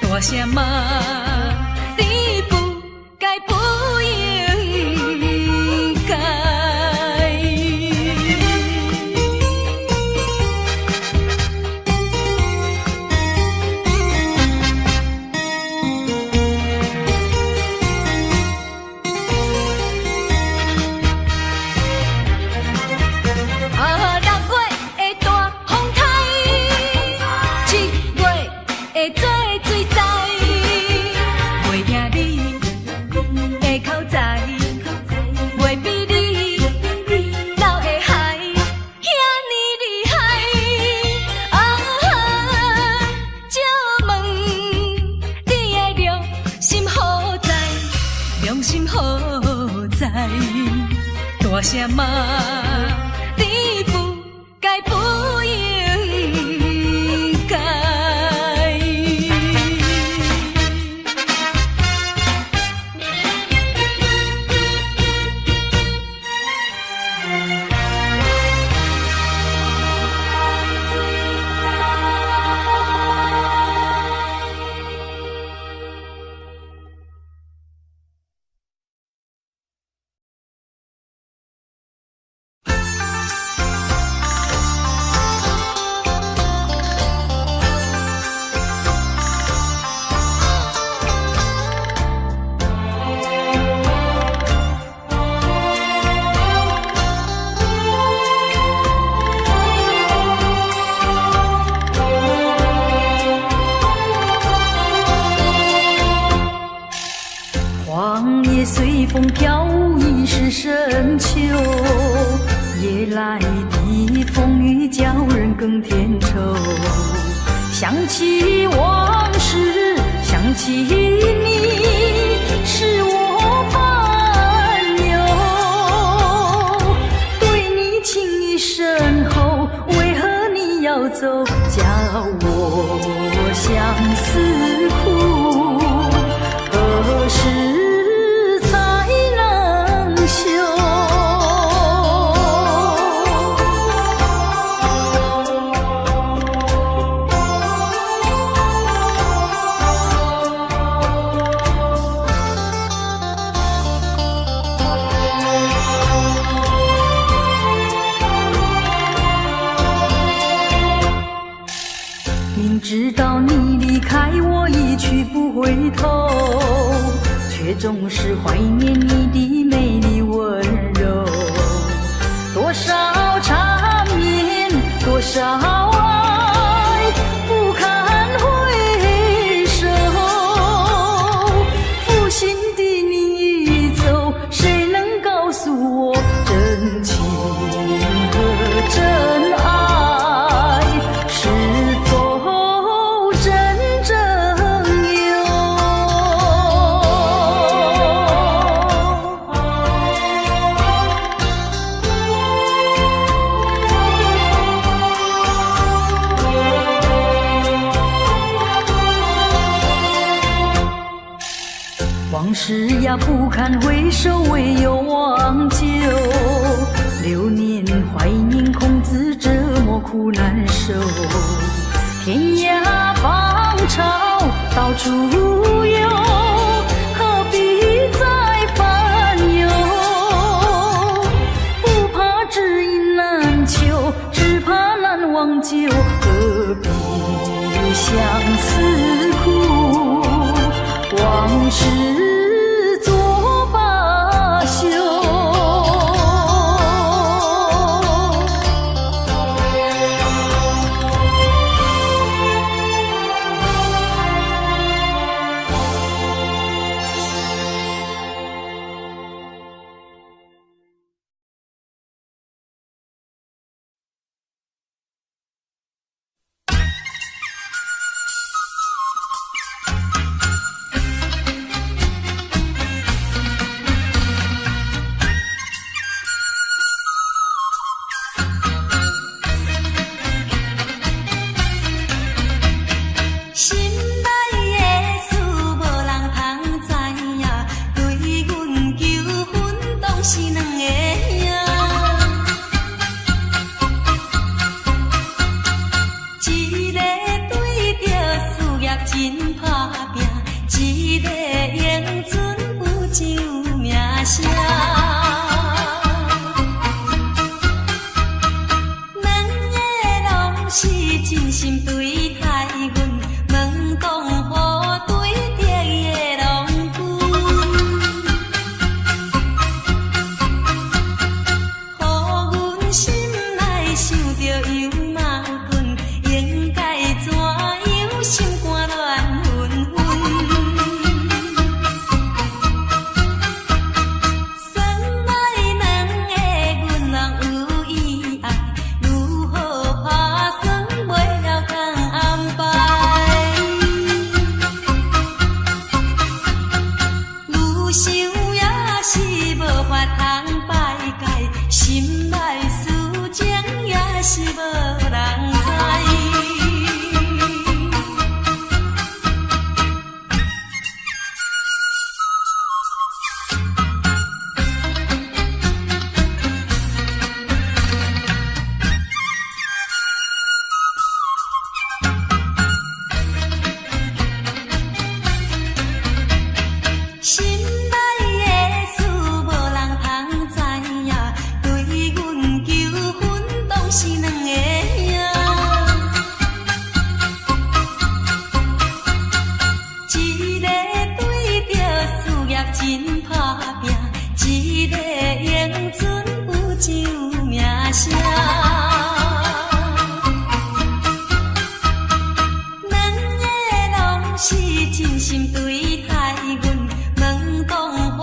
大声骂，你不该不应该。大声骂，你不该不应该。随风飘舞已是深秋，夜来的风雨叫人更添愁。想起往事，想起你，使我烦忧。对你情意深厚，为何你要走？叫我相思苦，何时？知道你离开我一去不回头，却总是怀念你的美丽温柔。多少缠绵，多少爱，不堪回首。负心的你已走，谁能告诉我真情和真爱是否往事呀不堪回首，唯有忘旧。流年怀念，空自折磨苦难受。天涯芳草到处有，何必再烦忧？不怕知音难求，只怕难忘旧。何必相思苦？往事作罢休。真打拼，一个英俊有上名声。两个拢是真心对待阮，问讲好对敌的郎君，予阮心内想着有矛盾，应该怎样心肝乱纷纷。算来两个阮人有意爱，如何打算袂了通安排？愈想也是无法通排解，心内思情也是无人知。心内的事无人通知影，对阮求婚当是两个影。一个对着事业真打拼，一个英俊有上名声。两个拢是真心对待阮，问讲好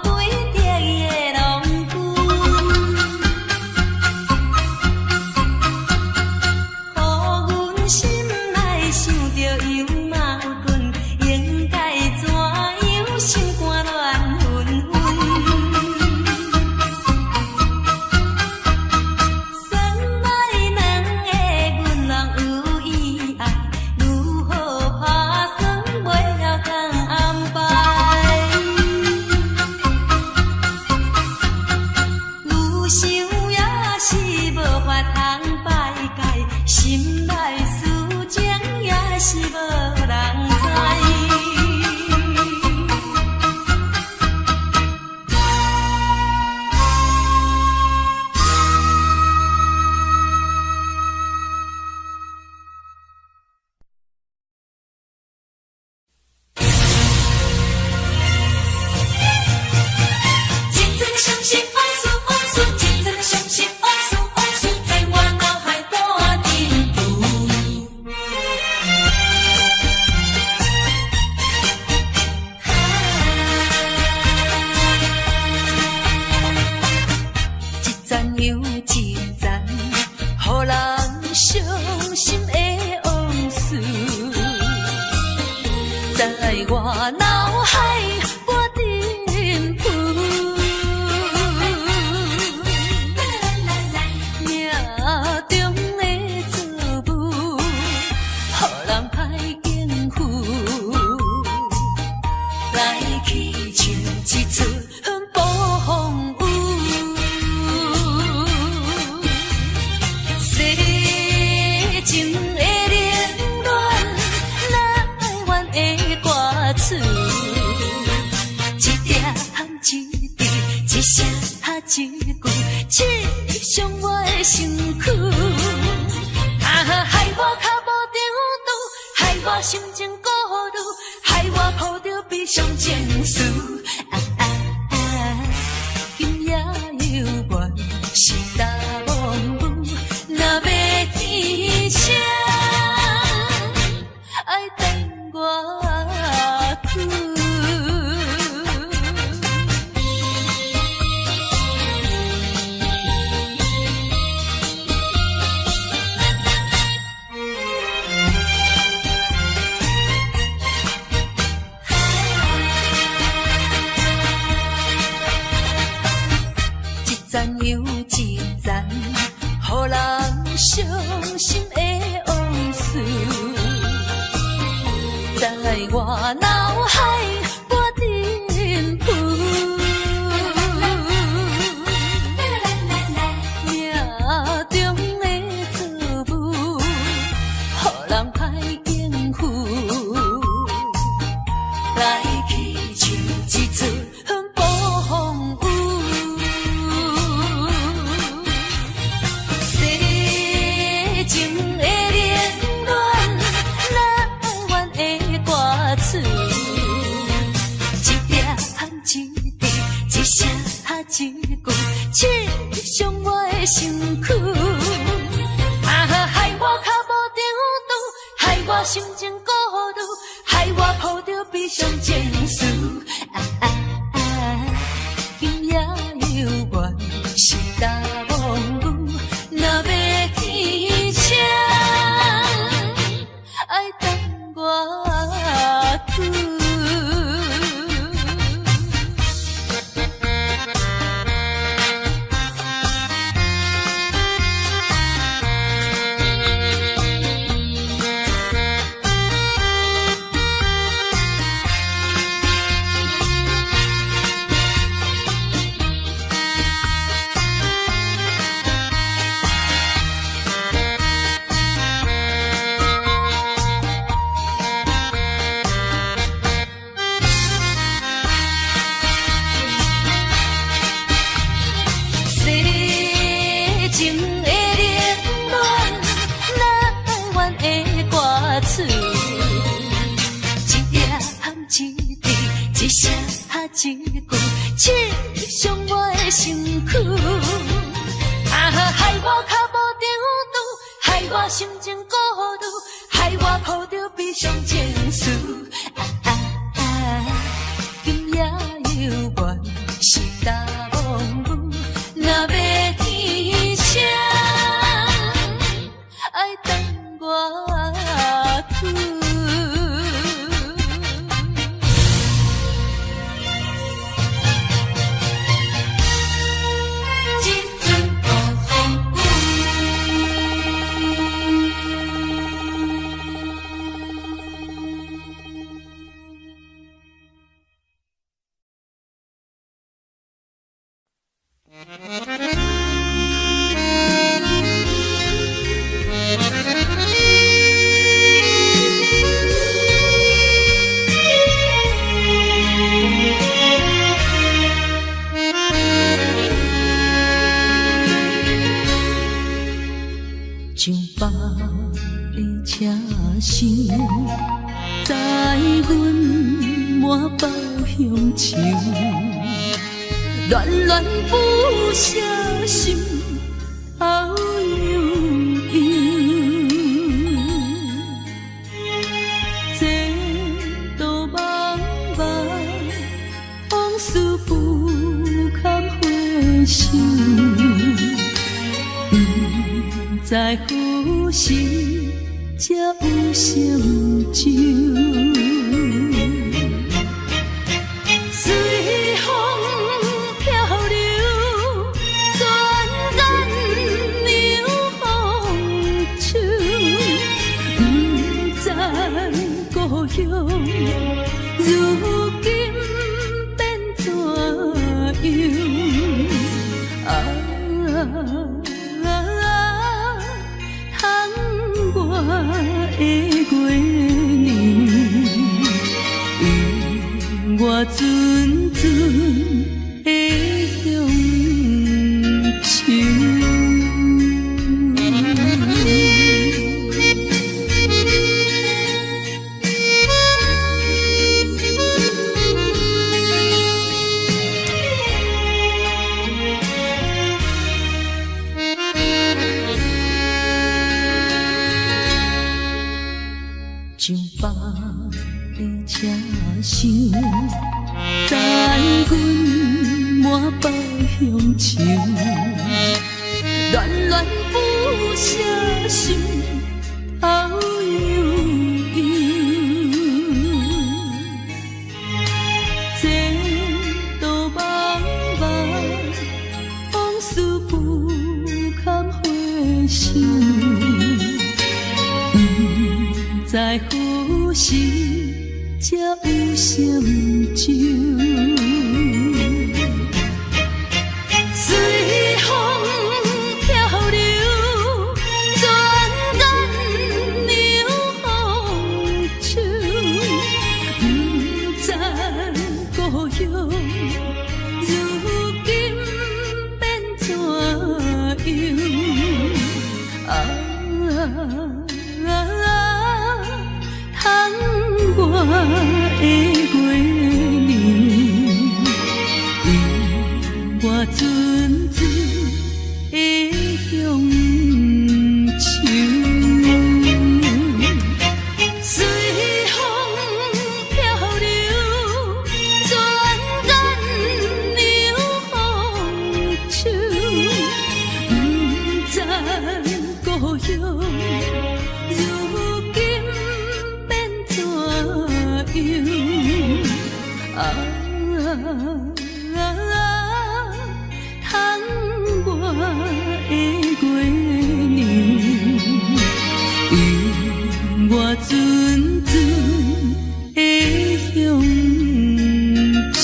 对敌的郎君，予阮心内想着有矛盾，应该怎样心肝乱纷纷。算来两个阮人有意爱，如何打算袂了通安排？愈想也是无法通排解，心内思情也是无人知。真正相信往事，往事，真正相信往事，往事，在我脑海大定住。一站又一站，予人伤心的往事，在我脑海不停浮。命中的错误，予人歹应付，来去像一出暴风雨。世情的凌乱，来源的歌词，一点一滴，一声一句，刺伤我的身躯。害我脚无定度，害我心情孤独，害我抱着悲伤情绪。今夜犹原是大梦雨，若要天晴，爱等我去。一站又一站，予人伤心的往事，在我脑海不停浮。命中的错误，予人歹应付。孤独，害我抱着悲伤情绪。今夜犹原是大梦舞，若要天车，爱等我久。一句刺伤我的身躯，害我脚步着拄，害我心情孤独，害我抱着悲伤情绪。今夜犹原是大梦舞，若要天车，爱等我久。像北的车声，载阮满北乡愁，恋恋不舍心，好悠悠。这道茫茫往事不堪回首。在何时才有成就？随风漂流，转眼流风手。不知故乡如今变怎样？我的月娘，为我阵阵的乡愁。像北的车声，载阮满北乡愁，恋恋不舍心，好悠悠。这道茫茫往事不堪回首。在何时才有成就？随风漂流，转眼流风手。不知故乡如今变怎样？我的月娘，为我阵阵的乡愁。随窗外的月亮，为我阵阵的乡愁。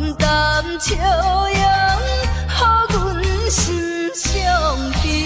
淡淡笑容，予阮心伤悲。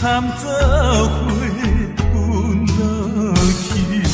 参做花分落去。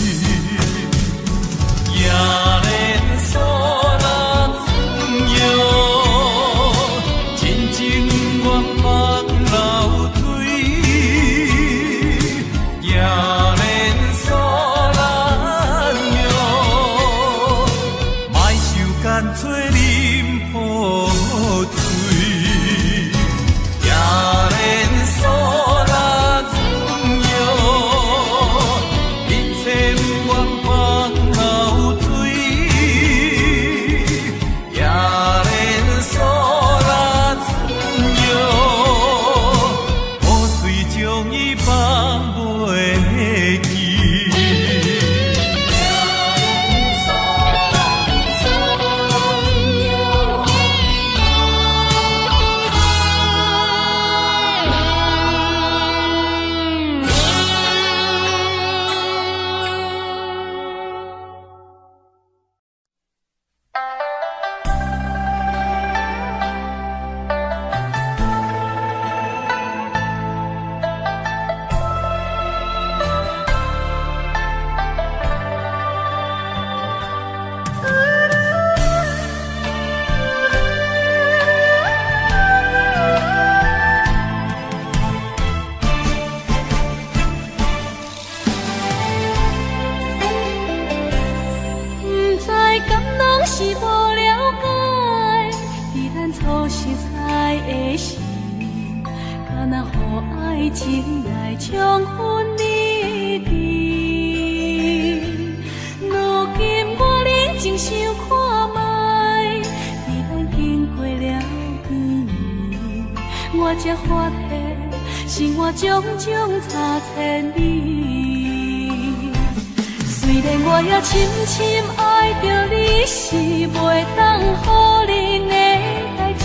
的时，敢若予爱情来冲昏你智。如今我认真想看卖，伫咱经过了几年，我才发现生活种种差千里。虽然我也深深爱着你，是袂当予人的代志，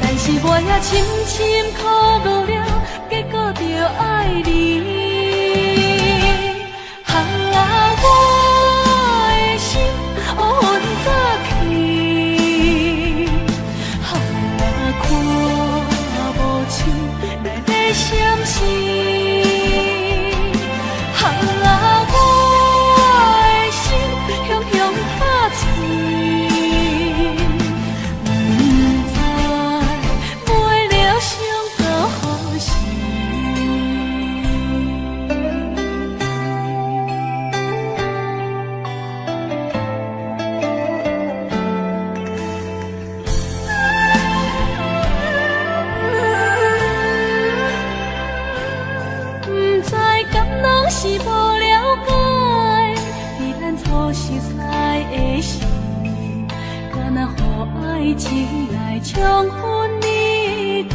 但是我也深深苦恼了，结果着爱你。我的心乌云早起，看无像来在闪烁。是无了解，伫咱初识识的时，敢若予爱情来冲昏你智。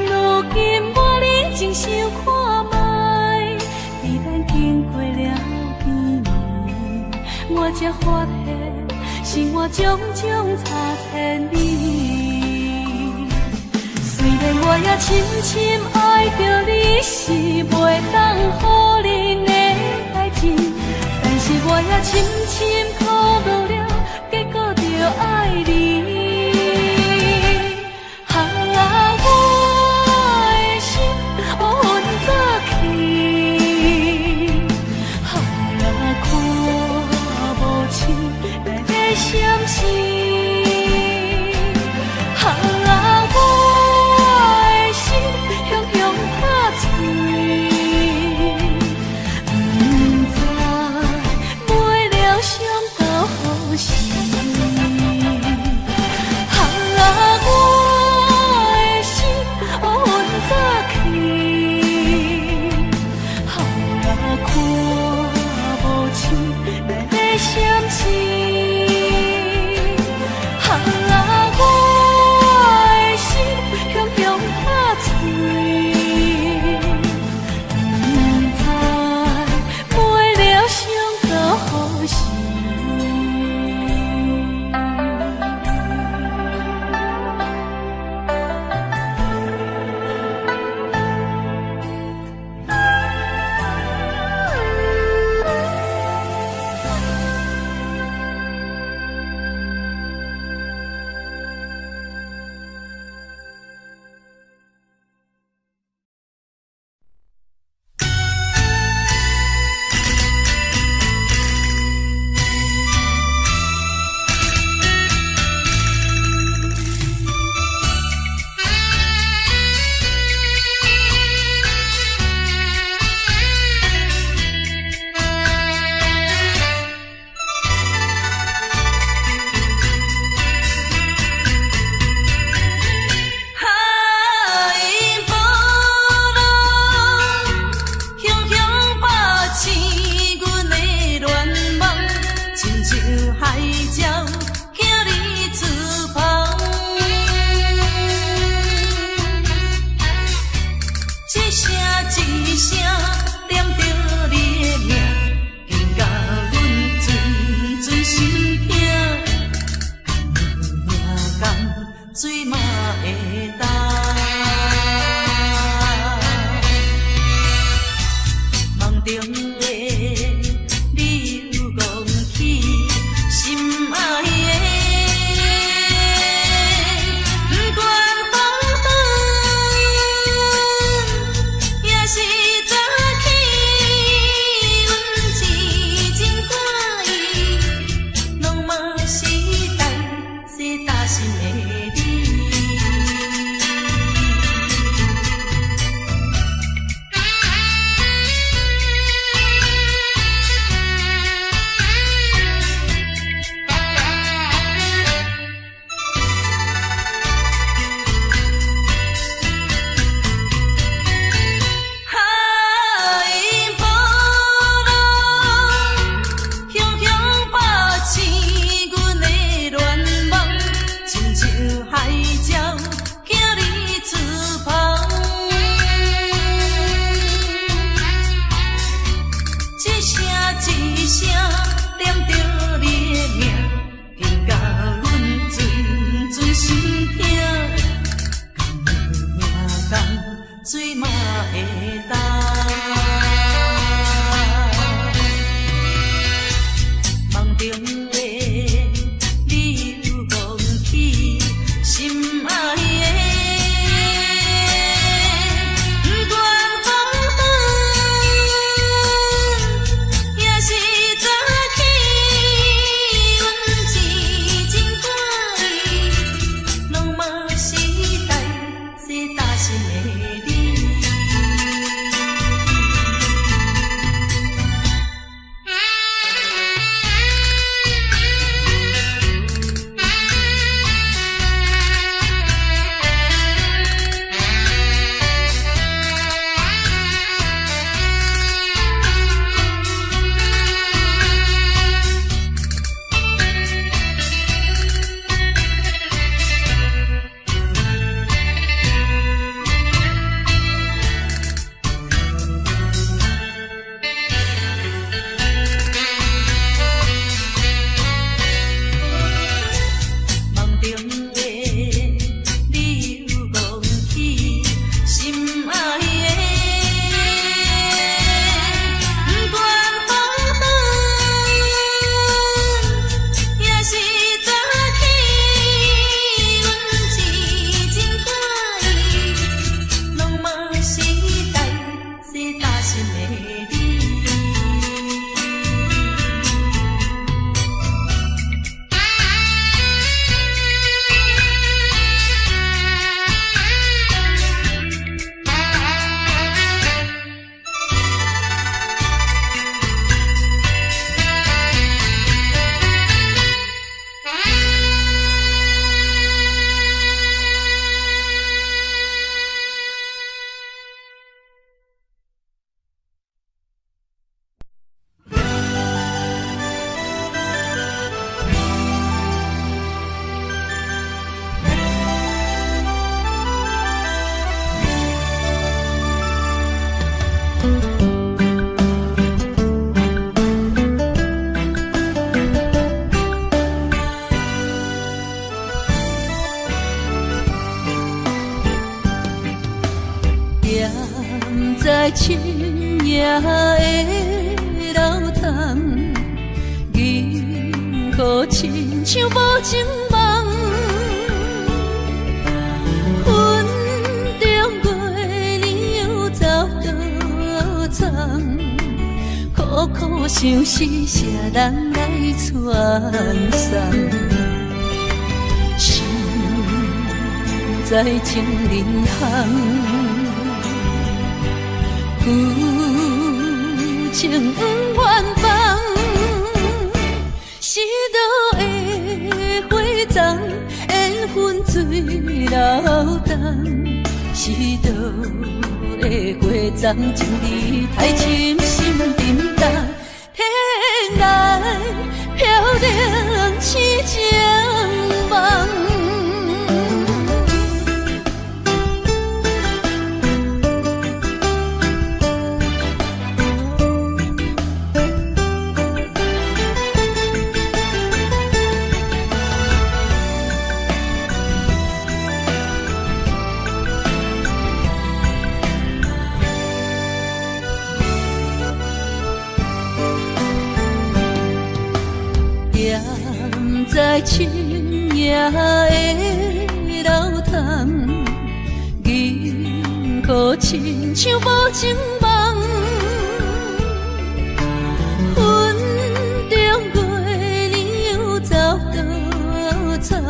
如今我认真想看卖，伫咱经过了几年，我才发现生活种种差千里。虽然我也深深爱着你，是袂当予人的代志，但是我也深深苦恼了，结果着爱你。我的心乌云早起，看无像来在闪烁。心的你。在深夜的楼堂，银河亲像无情梦，云中月亮又走倒藏，苦苦相思谁人来传送？心在情人行。旧情不愿放，是倒的花丛，缘分水流动。是倒的花丛，情义太深，心沉重。天来飘零痴情梦。在深夜的楼堂，银河亲像无情梦，云中月亮又走倒藏，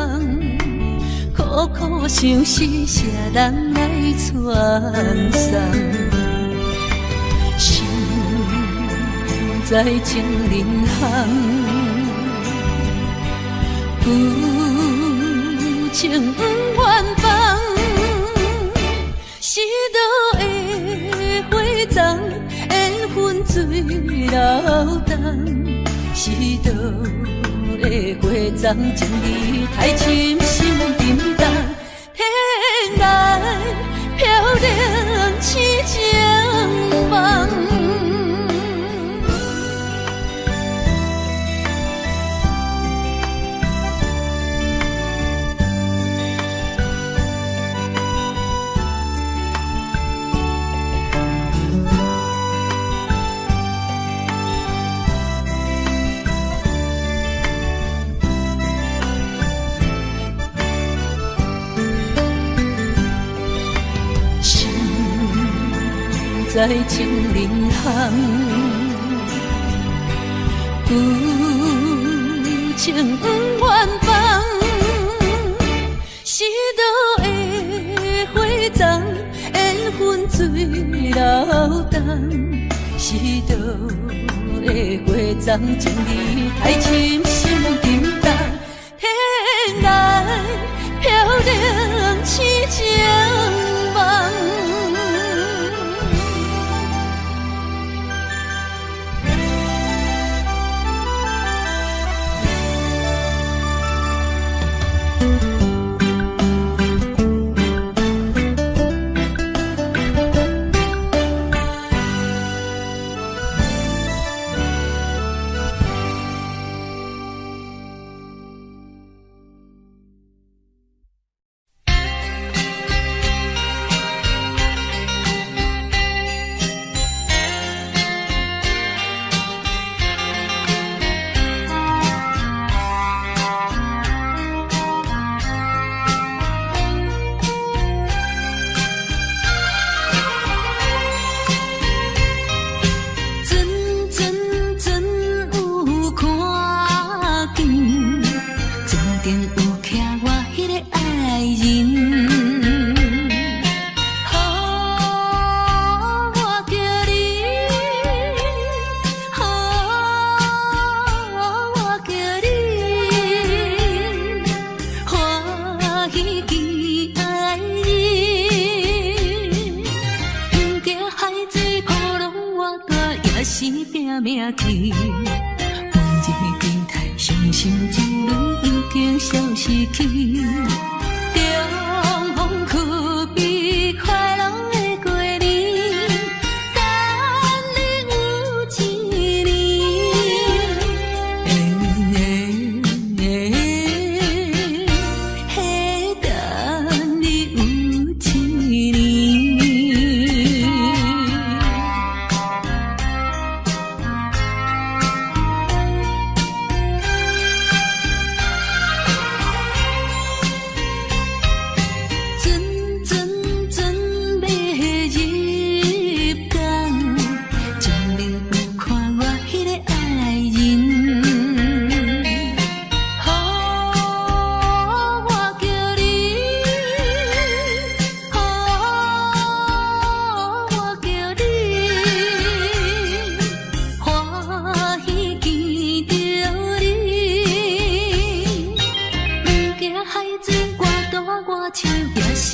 苦苦相思谁人来传送？心在情人行。旧情不愿放，是倒的花丛，缘分水流动。是倒的花丛，情义太深，心沉重。天来飘零痴情梦。在情人行，旧情不愿放，是倒的花丛，缘分水流动。是倒的花丛，情义太深，心沉重。天来飘零痴情梦。也是拼命去。每日电台伤心之泪已经消失去。重逢可比快乐的过年，等你有一年，等你有一年。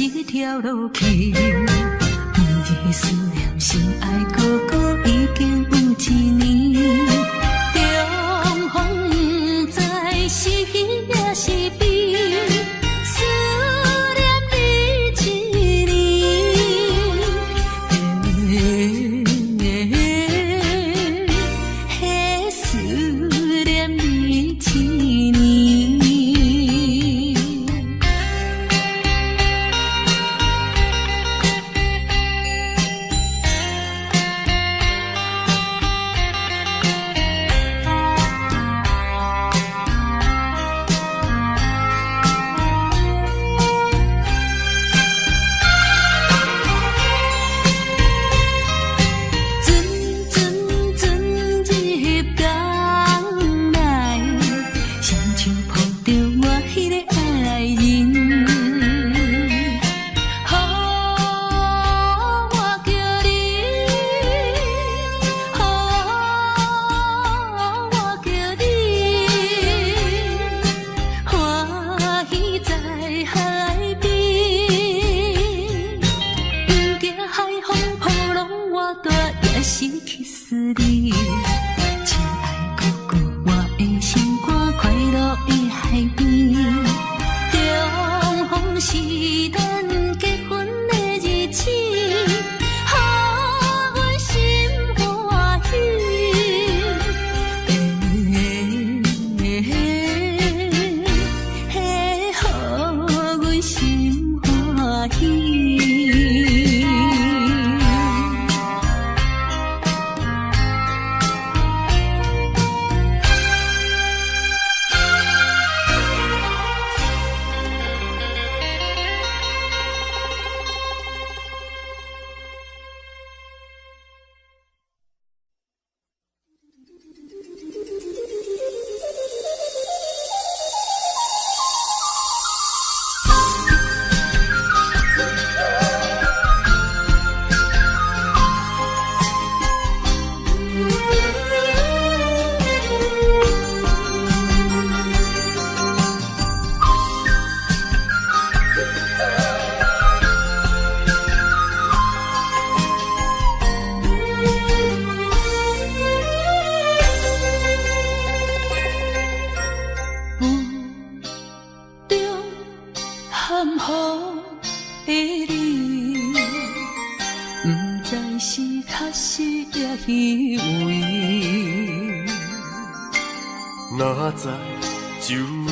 一条路去，每日思念心爱哥哥已经有一年。重逢不知是喜也是悲，思念你一年，思念你一年。失去思你，亲爱哥哥，我的心肝快乐的海边。重逢是咱结婚的日子，予阮心欢喜，予阮心欢喜。哪知周围，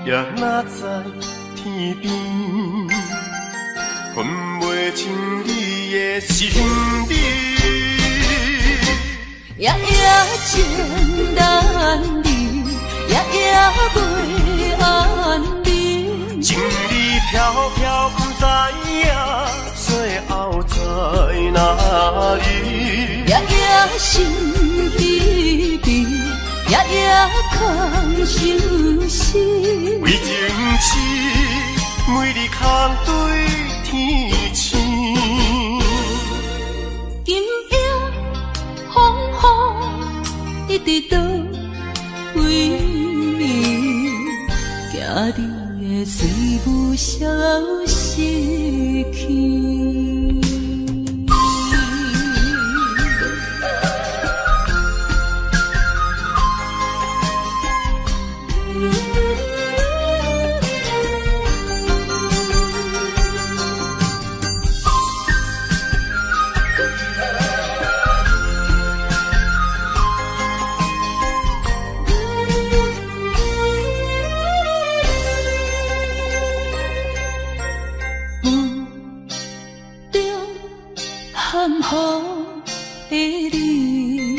也哪知天边，分袂清你的心理。夜夜情难离，夜夜袂安宁。情理飘飘，不知影最后在哪里。夜夜心悲悲，夜夜空相思。为情痴，每日空对天星。今夜风雨你伫倒位？行你的随无消息去。的你，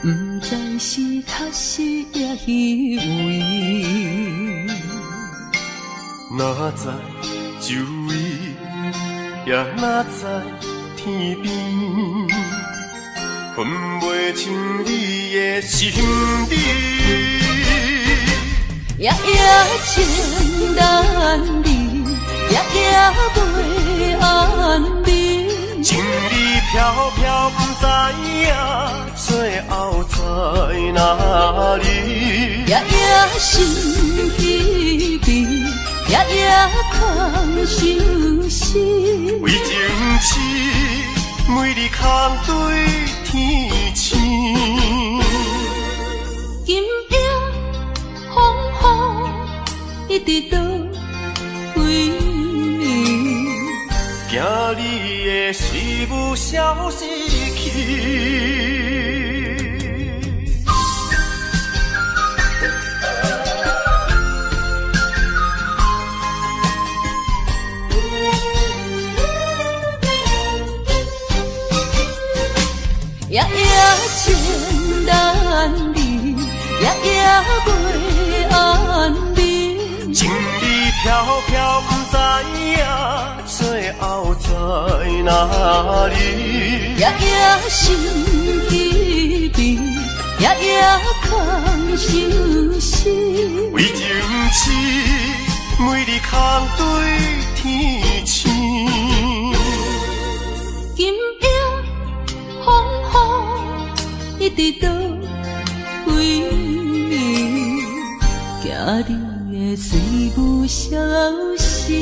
不知是确实也虚伪。哪知周围，也哪知天边，分袂清你的心理。夜夜情难离，夜夜袂安眠。情意飘飘，不知影最后在哪里。夜夜心稀微，夜夜空相思。为情痴，每日空对天星。今夜风雨一直倒位，惊你的随物消失去。夜夜情难离，夜夜袂安眠。情意飘飘，不知影最后在哪里。夜夜心稀微，夜夜空相思。为情痴，每日空对天星。今夜风雨一直倒位，惊你的随物消失